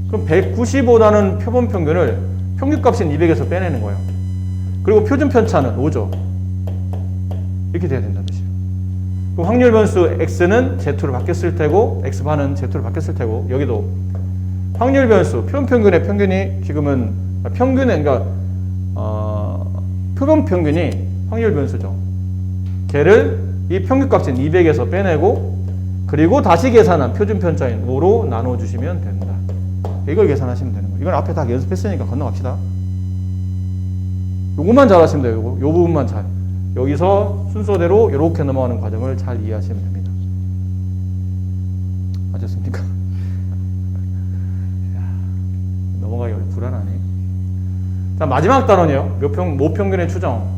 Speaker 1: 그럼 195라는 표본 평균을 평균값인 200에서 빼내는 거예요. 그리고 표준 편차는 5죠. 이렇게 돼야 된다는 뜻이에요. 그럼 확률 변수 x는 z-로 바뀌었을 테고 x바는 z-로 바뀌었을 테고 여기도 확률 변수 표본 평균의 평균이 지금은 그러니까 표본 평균이 확률 변수죠. 걔를 이 평균값인 200에서 빼내고 그리고 다시 계산한 표준 편차인 5로 나눠주시면 된다. 이걸 계산하시면 되는 거예요. 이건 앞에 다 연습했으니까 건너갑시다. 요것만 잘 하시면 돼요. 요 부분만 잘. 여기서 순서대로 이렇게 넘어가는 과정을 잘 이해하시면 됩니다. 아셨습니까? 넘어가기 불안하네. 자, 마지막 단원이요. 모평균의 추정.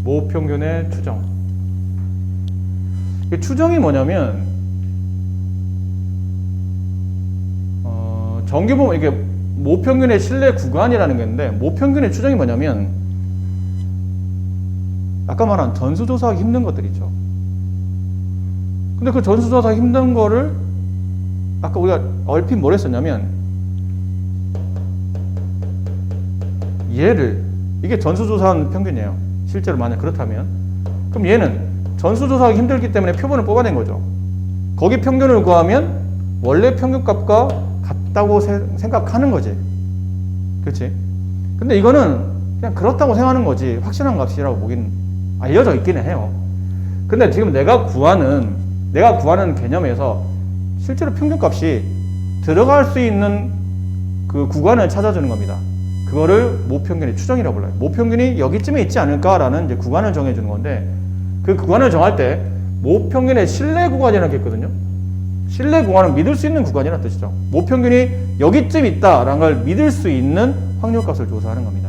Speaker 1: 모평균의 추정. 추정이 뭐냐면 정규분 이게 모평균의 신뢰 구간이라는 게 있는데 모평균의 추정이 뭐냐면 아까 말한 전수조사하기 힘든 것들 있죠. 근데 그 전수조사하기 힘든 거를 아까 우리가 얼핏 뭘 했었냐면 얘를 이게 전수조사한 평균이에요. 실제로 만약 그렇다면 그럼 얘는 전수조사하기 힘들기 때문에 표본을 뽑아낸 거죠. 거기 평균을 구하면 원래 평균값과 같다고 생각하는 거지. 그렇지? 근데 이거는 그냥 그렇다고 생각하는 거지 확실한 값이라고 보기는 알려져 있기는 해요. 근데 지금 내가 구하는 개념에서 실제로 평균값이 들어갈 수 있는 그 구간을 찾아주는 겁니다. 그거를 모평균의 추정이라고 불러요. 모평균이 여기쯤에 있지 않을까라는 이제 구간을 정해주는 건데 그 구간을 정할 때 모평균의 신뢰 구간이라는 게 있거든요. 신뢰 구간은 믿을 수 있는 구간이라는 뜻이죠. 모평균이 여기쯤 있다라는 걸 믿을 수 있는 확률값을 조사하는 겁니다.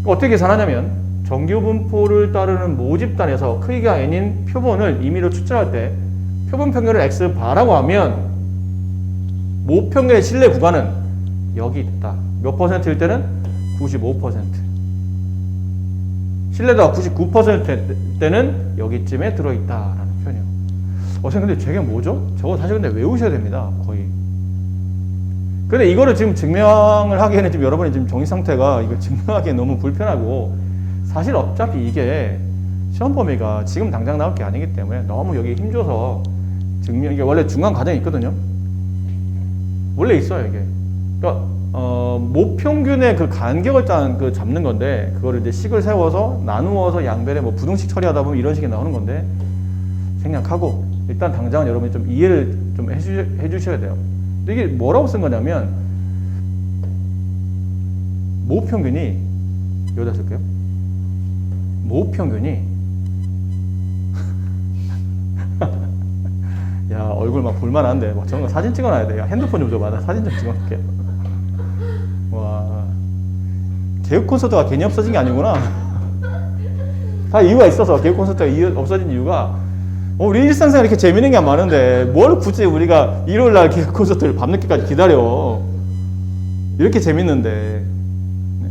Speaker 1: 어떻게 계산하냐면 정규분포를 따르는 모집단에서 크기가 n인 표본을 임의로 추출할 때 표본 평균을 x바라고 하면 모평균의 신뢰 구간은 여기 있다. 몇 퍼센트일 때는 95%. 신뢰도가 99%일 때는 여기쯤에 들어있다라는 표현이에요. 선생님 근데 저게 뭐죠? 저거 사실 근데 외우셔야 됩니다. 거의. 근데 이거를 지금 증명을 하기에는 지금 여러분이 지금 정신 상태가 이거 증명하기에 너무 불편하고 사실 어차피 이게 시험 범위가 지금 당장 나올 게 아니기 때문에 너무 여기 힘줘서 증명 이게 원래 중간 과정이 있거든요. 원래 있어요 이게. 그러니까 모평균의 그 간격을 잡는 건데 그거를 이제 식을 세워서 나누어서 양변에 뭐 부등식 처리하다 보면 이런 식이 나오는 건데 생략하고 일단 당장은 여러분이 좀 이해를 좀 해주셔야 돼요. 근데 이게 뭐라고 쓴 거냐면 모평균이 여기다 쓸게요. 모평균이 야 얼굴 막 볼만한데 막 저런 거 사진 찍어놔야 돼. 야, 핸드폰 좀 줘봐. 나 사진 좀 찍어놓을게. 와 개그 콘서트가 괜히 없어진 게 아니구나. 다 이유가 있어서 개그 콘서트가 없어진 이유가 우리 일상생활 이렇게 재밌는 게 많은데 뭘 굳이 우리가 일요일날 개그 콘서트를 밤늦게까지 기다려. 이렇게 재밌는데. 네.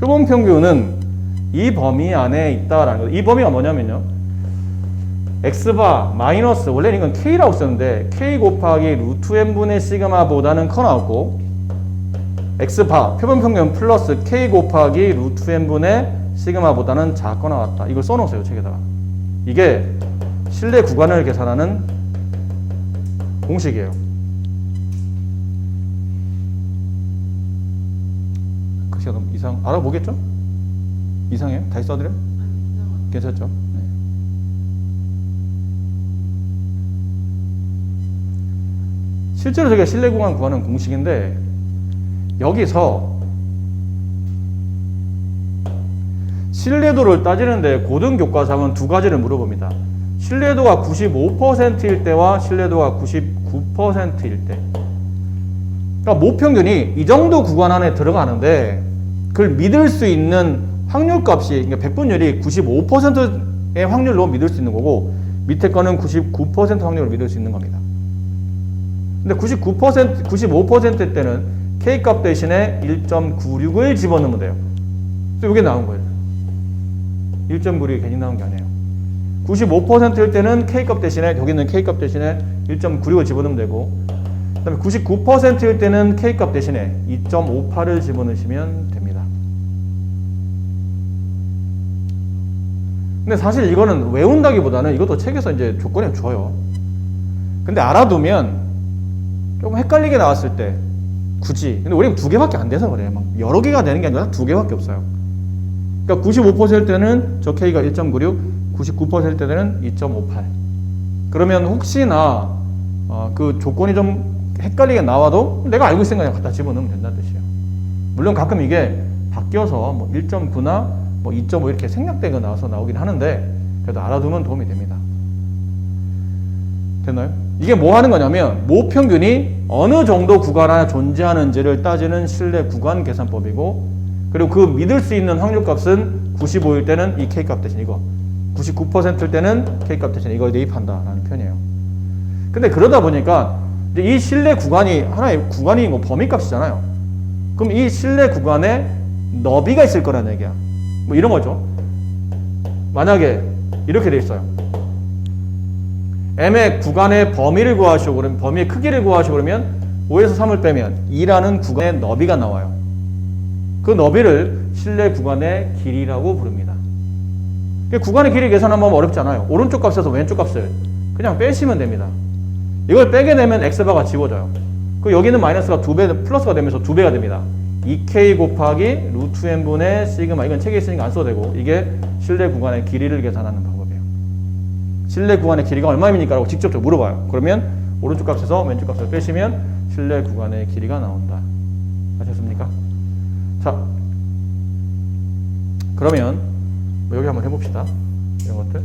Speaker 1: 표본 평균은 이 범위 안에 있다라는 거예요. 이 범위가 뭐냐면요. x바 마이너스 원래는 이건 k라고 썼는데 k 곱하기 루트 n분의 시그마보다는 커 나왔고 x바 표본 평균 플러스 k 곱하기 루트 n분의 시그마보다는 작거나 같다. 이걸 써놓으세요, 책에다가. 이게 실내 구간을 계산하는 공식이에요. 글씨가 너무 알아보겠죠? 이상해요? 다시 써드려? 괜찮죠? 네. 실제로 저게 실내 구간 구하는 공식인데, 여기서 신뢰도를 따지는데 고등교과서는 두 가지를 물어봅니다. 신뢰도가 95%일 때와 신뢰도가 99%일 때. 그러니까 모평균이 이 정도 구간 안에 들어가는데 그걸 믿을 수 있는 확률값이, 그러니까 백분율이 95%의 확률로 믿을 수 있는 거고, 밑에 거는 99% 확률로 믿을 수 있는 겁니다. 근데 95%일 때는 K값 대신에 1.96을 집어넣으면 돼요. 그래서 이게 나온 거예요. 1.96이 괜히 나온 게 아니에요. 95%일 때는 K값 대신에, 여기는 K값 대신에 1.96을 집어넣으면 되고, 그 다음에 99%일 때는 K값 대신에 2.58을 집어넣으시면 됩니다. 근데 사실 이거는 외운다기보다는 이것도 책에서 이제 조건이 줘요. 근데 알아두면 조금 헷갈리게 나왔을 때 굳이, 근데 우리가 두 개밖에 안 돼서 그래요. 막 여러 개가 되는 게 아니라 두 개밖에 없어요. 그러니까 95%일 때는 저 K가 1.96, 99%일 때는 2.58. 그러면 혹시나 그 조건이 좀 헷갈리게 나와도 내가 알고 있으니까 그냥 갖다 집어넣으면 된다는 뜻이에요. 물론 가끔 이게 바뀌어서 뭐 1.9나 뭐 2.5 이렇게 생략되게 나와서 나오긴 하는데, 그래도 알아두면 도움이 됩니다. 됐나요? 이게 뭐 하는 거냐면 모평균이 어느 정도 구간 안에 존재하는지를 따지는 실내 구간 계산법이고, 그리고 그 믿을 수 있는 확률값은 95일 때는 이 K값 대신 이거, 99%일 때는 K값 대신 이걸 대입한다라는 표현이에요. 근데 그러다 보니까 이제 이 실내 구간이 하나의 구간이 뭐 범위값이잖아요. 그럼 이 실내 구간에 너비가 있을 거라는 얘기야. 뭐 이런 거죠. 만약에 이렇게 돼 있어요. M의 구간의 범위를 구하시고 그러면 범위의 크기를 구하시고 그러면 5에서 3을 빼면 2라는 구간의 너비가 나와요. 그 너비를 실내 구간의 길이라고 부릅니다. 구간의 길이 계산하면 어렵지 않아요. 오른쪽 값에서 왼쪽 값을 그냥 빼시면 됩니다. 이걸 빼게 되면 x바가 지워져요. 그 여기는 마이너스가 2배, 플러스가 되면서 2배가 됩니다. 2k 곱하기 루트 n분의 시그마. 이건 책에 있으니까 안 써도 되고, 이게 실내 구간의 길이를 계산하는 방법이에요. 실내 구간의 길이가 얼마입니까? 라고 직접 물어봐요. 그러면 오른쪽 값에서 왼쪽 값을 빼시면 실내 구간의 길이가 나온다. 아셨습니까? 자, 그러면 여기 한번 해봅시다. 이런 것들.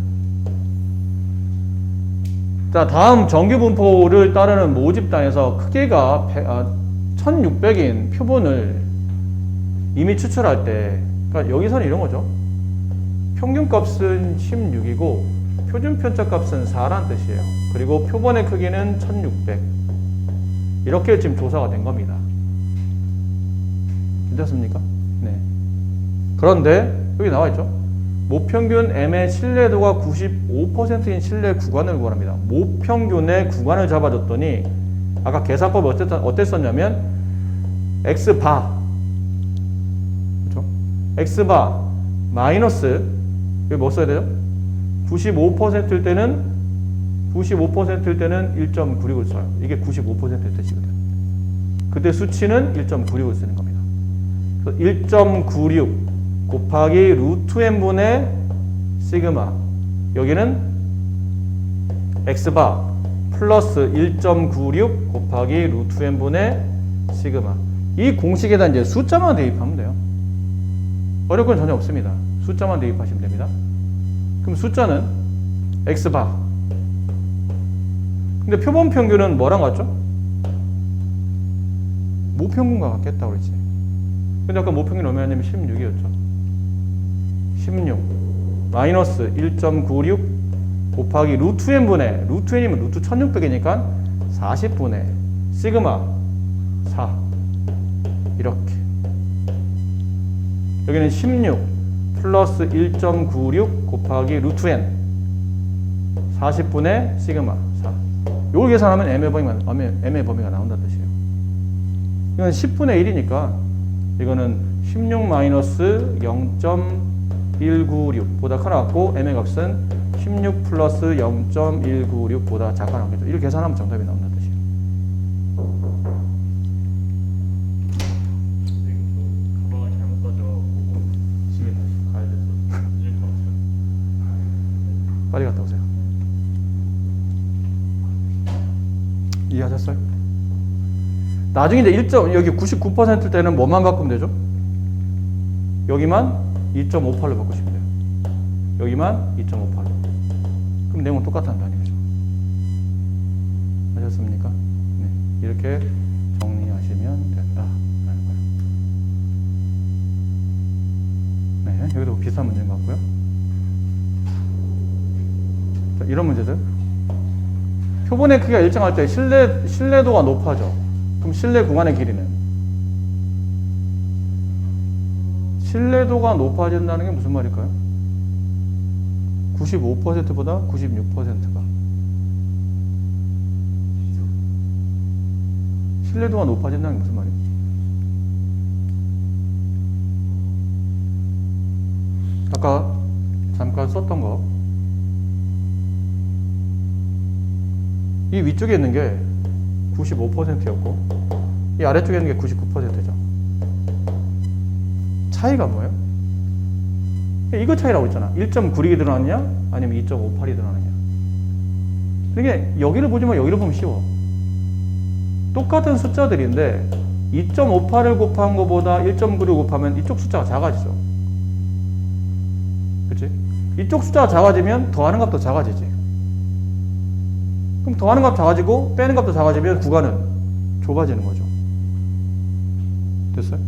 Speaker 1: 자, 다음 정규분포를 따르는 모집단에서 크기가 1600인 표본을 이미 추출할 때, 그러니까 여기서는 이런 거죠. 평균값은 16이고 표준 편차값은 4라는 뜻이에요. 그리고 표본의 크기는 1600. 이렇게 지금 조사가 된 겁니다. 괜찮습니까? 네. 그런데 여기 나와 있죠. 모평균 M의 신뢰도가 95%인 신뢰 구간을 구합니다. 모평균의 구간을 잡아줬더니 아까 계산법이 어땠었냐면 X바, 그렇죠? X바 마이너스, 여기 뭐 써야 돼요? 95%일 때는 1.96을 써요. 이게 95%일 때 쓰거든요. 그때 수치는 1.96을 쓰는 겁니다. 그래서 1.96 곱하기 루트 n분의 시그마, 여기는 x바 플러스 1.96 곱하기 루트 n분의 시그마. 이 공식에다 이제 숫자만 대입하면 돼요. 어려울 건 전혀 없습니다. 숫자만 대입하시면 됩니다. 그럼 숫자는 x바. 근데 표본 평균은 뭐랑 같죠? 모평균과 같겠다고 그랬지. 근데 아까 모평균 얼마였냐면 16이었죠. 16 마이너스 1.96 곱하기 루트 n분의, 루트 n이면 루트 1600이니까 40분의 시그마 4. 이렇게. 여기는 16 플러스 1.96 곱하기 루트 n 40분의 시그마 4. 요걸 계산하면 m의 범위가 나온다는 뜻이에요. 이건 10분의 1이니까 이거는 16 마이너스 0.01 0.196보다 커나갔고 m의 값은 16 플러스 0.196보다 작아나온 거죠. 이렇게 계산하면 정답이 나온다는 뜻이에요.
Speaker 2: 가방을 잘못 가져오고 집에 다시 가야 돼서 늦을 것 같아요.
Speaker 1: 빨리 갔다 오세요. 이해하셨어요? 나중에 이제 1점, 여기 99%일 때는 뭐만 바꾸면 되죠? 여기만 2.58로 바꾸시면 돼요. 여기만 2.58로. 그럼 내용은 똑같다는 거 아니죠? 아셨습니까? 네. 이렇게 정리하시면 된다라는 거예요. 네. 여기도 비슷한 문제인 것 같고요. 자, 이런 문제들. 표본의 크기가 일정할 때 신뢰도가 높아져. 그럼 신뢰 구간의 길이는? 신뢰도가 높아진다는 게 무슨 말일까요? 95%보다 96%가. 신뢰도가 높아진다는 게 무슨 말이에요? 아까 잠깐 썼던 거. 이 위쪽에 있는 게 95%였고 이 아래쪽에 있는 게 99%죠. 차이가 뭐예요? 이거 차이라고 했잖아. 1.96이 드러나느냐 아니면 2.58이 드러나느냐. 이게 여기를 보지만 여기를 보면 쉬워. 똑같은 숫자들인데 2.58을 곱한 것보다 1.96을 곱하면 이쪽 숫자가 작아지죠. 그치? 이쪽 숫자가 작아지면 더하는 값도 작아지지. 그럼 더하는 값 작아지고 빼는 값도 작아지면 구간은 좁아지는 거죠. 됐어요?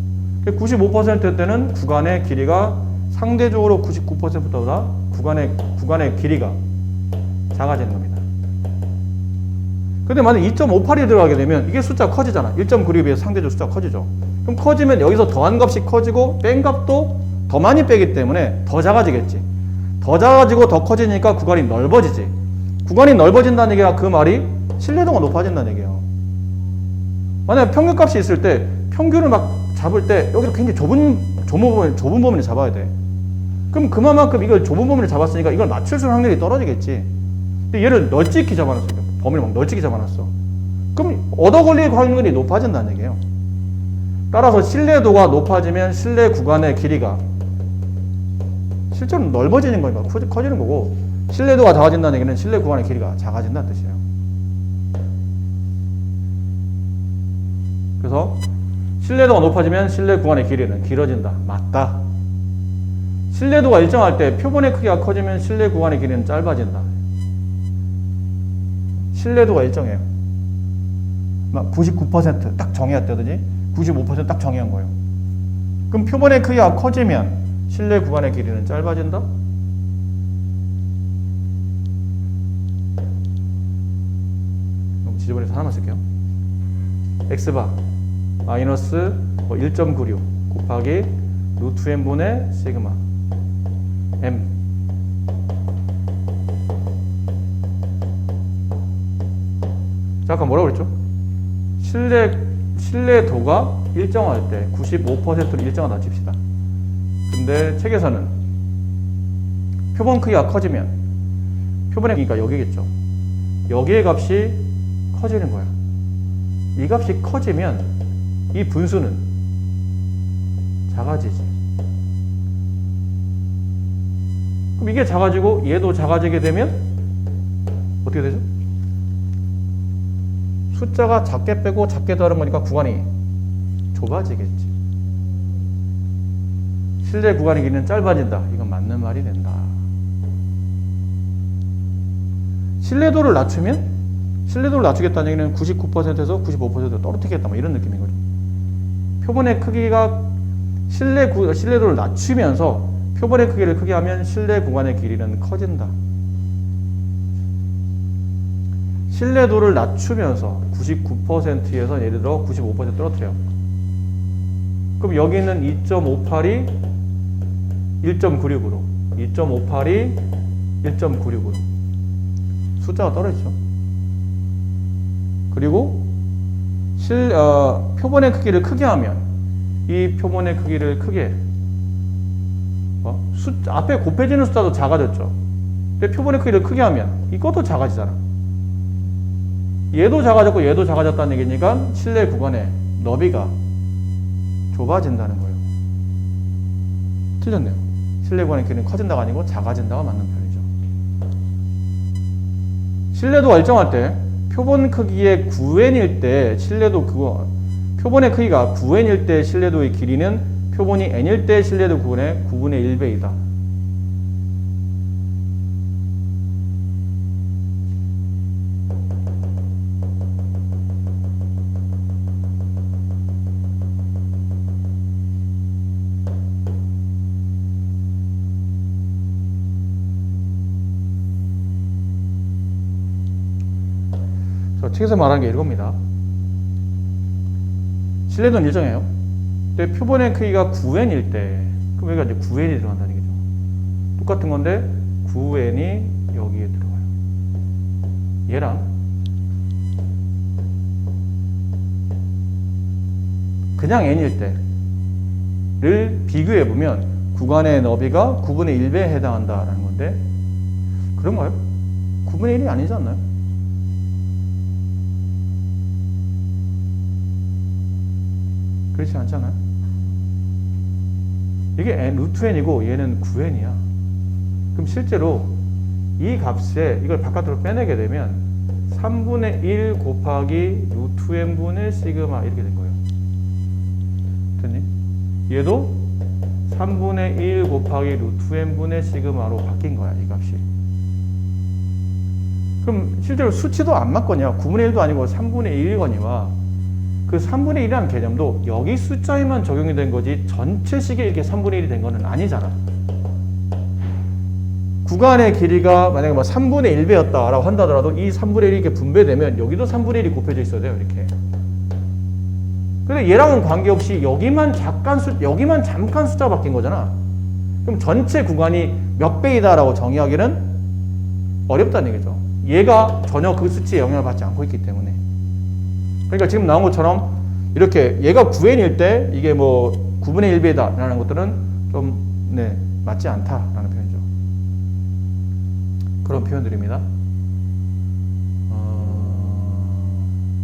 Speaker 1: 95% 때는 구간의 길이가 상대적으로 99%보다 구간의 길이가 작아지는 겁니다. 근데 만약 2.58이 들어가게 되면 이게 숫자가 커지잖아. 1.96에 비해서 상대적으로 숫자가 커지죠. 그럼 커지면 여기서 더한 값이 커지고 뺀 값도 더 많이 빼기 때문에 더 작아지겠지. 더 작아지고 더 커지니까 구간이 넓어지지. 구간이 넓어진다는 얘기가 그 말이 신뢰도가 높아진다는 얘기예요. 만약에 평균값이 있을 때 평균을 막 잡을 때 여기를 굉장히 좁은 범위를 잡아야 돼. 그럼 그만큼 이걸 좁은 범위를 잡았으니까 이걸 맞출 수 있는 확률이 떨어지겠지. 근데 얘를 널찍히 잡아놨어. 범위를 막 널찍히 잡아놨어. 그럼 얻어 걸릴 확률이 높아진다는 얘기예요. 따라서 신뢰도가 높아지면 신뢰 구간의 길이가 실제로 넓어지는 거니까 커지는 거고, 신뢰도가 작아진다는 얘기는 신뢰 구간의 길이가 작아진다는 뜻이에요. 그래서 신뢰도가 높아지면 신뢰 구간의 길이는 길어진다. 맞다. 신뢰도가 일정할 때 표본의 크기가 커지면 신뢰 구간의 길이는 짧아진다. 신뢰도가 일정해요. 막 99% 딱 정해야 되더니 95% 딱 정해한 거예요. 그럼 표본의 크기가 커지면 신뢰 구간의 길이는 짧아진다? 지저분해서 하나만 쓸게요. x바 마이너스 1.96 곱하기 루트 n분의 시그마 m. 자, 아까 뭐라고 그랬죠? 신뢰도가 일정할 때 95%로 일정하다 칩시다. 근데 책에서는 표본 크기가 커지면 표본의 크기가 여기겠죠. 여기의 값이 커지는 거야. 이 값이 커지면 이 분수는 작아지지. 그럼 이게 작아지고 얘도 작아지게 되면 어떻게 되죠? 숫자가 작게 빼고 작게 더하는 거니까 구간이 좁아지겠지. 신뢰 구간의 길이는 짧아진다. 이건 맞는 말이 된다. 신뢰도를 낮추겠다는 얘기는 99%에서 95%로 떨어뜨리겠다. 뭐 이런 느낌인 거죠. 표본의 크기가 신뢰도를 낮추면서 표본의 크기를 크게 하면 신뢰 구간의 길이는 커진다. 신뢰도를 낮추면서 99%에서 예를 들어 95% 떨어뜨려요. 그럼 여기 있는 2.58이 1.96으로 2.58이 1.96으로 숫자가 떨어지죠. 그리고 표본의 크기를 크게 하면 이 표본의 크기를 크게 앞에 곱해지는 숫자도 작아졌죠. 근데 표본의 크기를 크게 하면 이것도 작아지잖아. 얘도 작아졌고 얘도 작아졌다는 얘기니까 실내 구간의 너비가 좁아진다는 거예요. 틀렸네요. 실내 구간의 길이는 커진다가 아니고 작아진다가 맞는 편이죠. 실내도가 일정할 때 표본 크기의 9n일 때 실내도 그거 표본의 크기가 9n일 때 실내도의 길이는 표본이 n일 때 실내도 9분의 1배이다. 책에서 말하는 게 이겁니다. 실내도는 일정해요. 근데 표본의 크기가 9n일 때, 그럼 여기가 이제 9n이 들어간다는 얘기죠. 똑같은 건데 9n이 여기에 들어가요. 얘랑 그냥 n일 때를 비교해 보면 구간의 너비가 9분의 1배에 해당한다라는 건데 그런가요? 9분의 1이 아니지 않나요? 그렇지 않잖아요. 이게 루트 n이고 얘는 9n이야. 그럼 실제로 이 값에 이걸 바깥으로 빼내게 되면 3분의 1 곱하기 루트 n분의 시그마 이렇게 된 거예요. 됐니? 얘도 3분의 1 곱하기 루트 n분의 시그마로 바뀐 거야, 이 값이. 그럼 실제로 수치도 안 맞거냐? 9분의 1도 아니고 3분의 1이거니와 그 3분의 1이라는 개념도 여기 숫자에만 적용이 된 거지 전체식에 이렇게 3분의 1이 된 거는 아니잖아. 구간의 길이가 만약에 뭐 3분의 1배였다라고 한다더라도 이 3분의 1이 이렇게 분배되면 여기도 3분의 1이 곱해져 있어야 돼요, 이렇게. 근데 얘랑은 관계없이 여기만 잠깐 숫자가 바뀐 거잖아. 그럼 전체 구간이 몇 배이다라고 정의하기는 어렵다는 얘기죠. 얘가 전혀 그 수치에 영향을 받지 않고 있기 때문에. 그러니까 지금 나온 것처럼 이렇게 얘가 9n일 때 이게 뭐 9분의 1배다 라는 것들은 좀 맞지 않다라는 표현이죠. 그런 표현들입니다.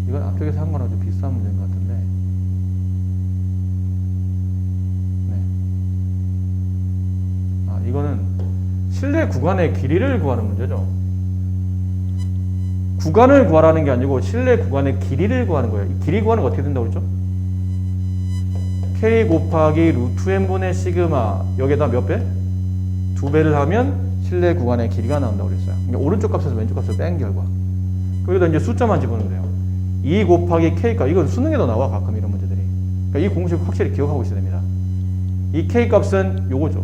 Speaker 1: 이건 앞쪽에서 한 거랑 좀 비슷한 문제인 것 같은데 이거는 실내 구간의 길이를 구하는 문제죠. 구간을 구하라는 게 아니고 실내 구간의 길이를 구하는 거예요. 이 길이 구하는 거 어떻게 된다고 그랬죠? K 곱하기 루트 n분의 시그마 여기에다 몇 배? 2배를 하면 실내 구간의 길이가 나온다고 그랬어요. 그러니까 오른쪽 값에서 왼쪽 값을 뺀 결과. 여기다 이제 숫자만 집어넣으면 돼요. 2 곱하기 K값. 이건 수능에도 나와 가끔 이런 문제들이. 그러니까 이 공식 확실히 기억하고 있어야 됩니다. 이 K값은 요거죠.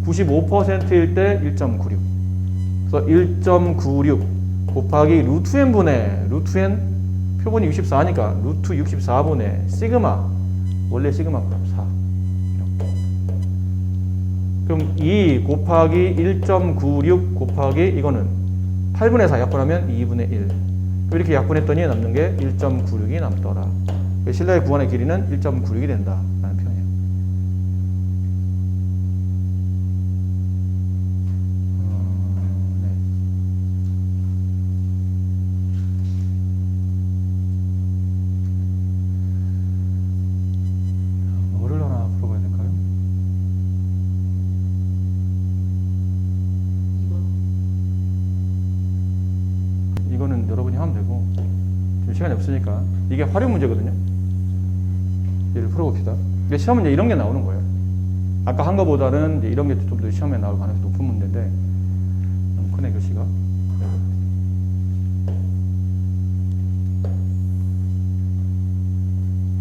Speaker 1: 95%일 때 1.96. 그래서 1.96 곱하기 루트 n분의 루트 n 표본이 64니까 루트 64분의 시그마 원래 시그마 값 4 이렇게. 그럼 2 곱하기 1.96 곱하기 이거는 8분의 4 약분하면 2분의 1 이렇게 약분했더니 남는 게 1.96이 남더라. 실내의 구간의 길이는 1.96이 된다라는 표현이에요. 이거는 여러분이 하면 되고 지금 시간이 없으니까 이게 활용 문제거든요. 얘를 풀어봅시다. 근데 시험은 이제 이런 게 나오는 거예요. 아까 한 거보다는 이제 이런 게 좀 더 시험에 나올 가능성이 높은 문제인데 너무 크네 글씨가.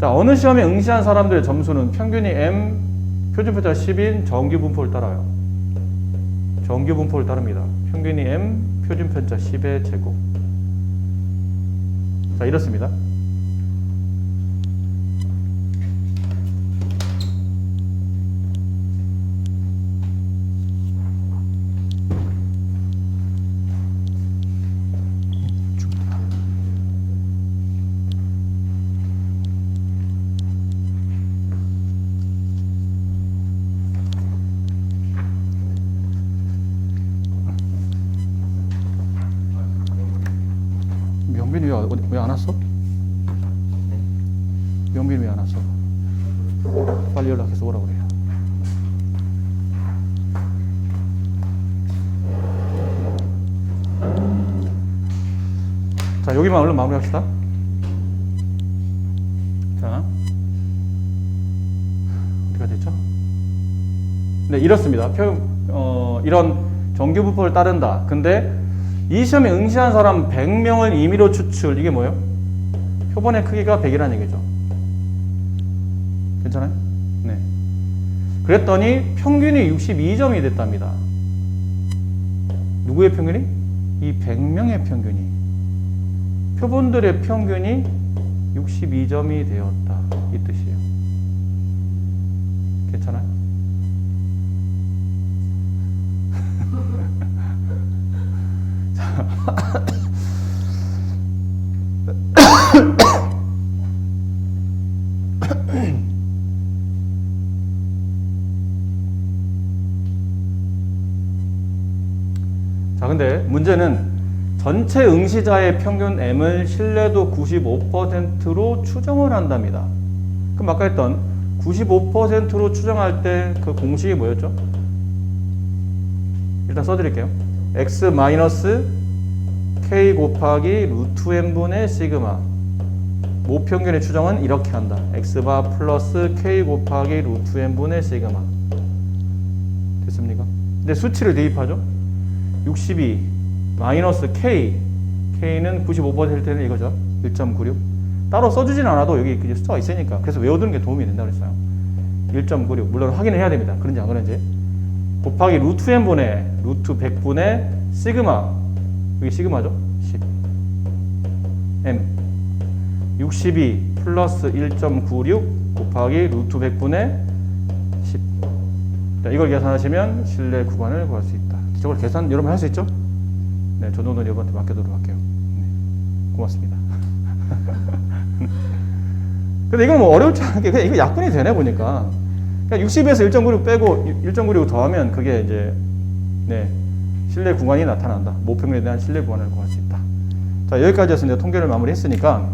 Speaker 1: 자, 어느 시험에 응시한 사람들의 점수는 평균이 M, 표준편차 10인 정규 분포를 따라요. 정규 분포를 따릅니다. 평균이 M, 표준편차 10의 제곱. 자, 이렇습니다. 왜 안 왔어? 영빈이 왜 안 왔어? 빨리 연락해서 오라고 그래요. 자, 여기만 얼른 마무리합시다. 자, 어디가 됐죠? 네, 이렇습니다. 이런 정규분포를 따른다. 근데 이 시험에 응시한 사람 100명을 임의로 추출. 이게 뭐예요? 표본의 크기가 100이라는 얘기죠. 괜찮아요? 네. 그랬더니 평균이 62점이 됐답니다. 누구의 평균이? 이 100명의 평균이. 표본들의 평균이 62점이 되었다. 이 뜻이에요. 괜찮아요? 자, 근데 문제는 전체 응시자의 평균 M을 신뢰도 95%로 추정을 한답니다. 그럼 아까 했던 95%로 추정할 때 그 공식이 뭐였죠? 일단 써드릴게요. X K 곱하기 루트 N분의 시그마. 모평균의 추정은 이렇게 한다. X바 플러스 K 곱하기 루트 N분의 시그마. 됐습니까? 근데 수치를 대입하죠. 62 마이너스 K. K는 95%일 때는 이거죠. 1.96. 따로 써주진 않아도 여기 숫자가 있으니까. 그래서 외워두는 게 도움이 된다고 그랬어요. 1.96. 물론 확인을 해야 됩니다. 그런지 안 그런지. 곱하기 루트 N분의 루트 100분의 시그마. 여기 시그마죠? 10. M. 62 플러스 1.96 곱하기 루트 100분의 10. 자, 이걸 계산하시면 신뢰 구간을 구할 수 있다. 저걸 계산 여러분 할 수 있죠? 네, 저 정도는 여러분한테 맡겨두도록 할게요. 네, 고맙습니다. 근데 이건 뭐 어렵지 않게 그냥 이거 약분이 되네 보니까. 그러니까 60에서 1.96 빼고 1.96 더하면 그게 이제 네, 신뢰 구간이 나타난다. 모평에 대한 신뢰 구간을 구할 수 있다. 자, 여기까지였습니다. 통계를 마무리했으니까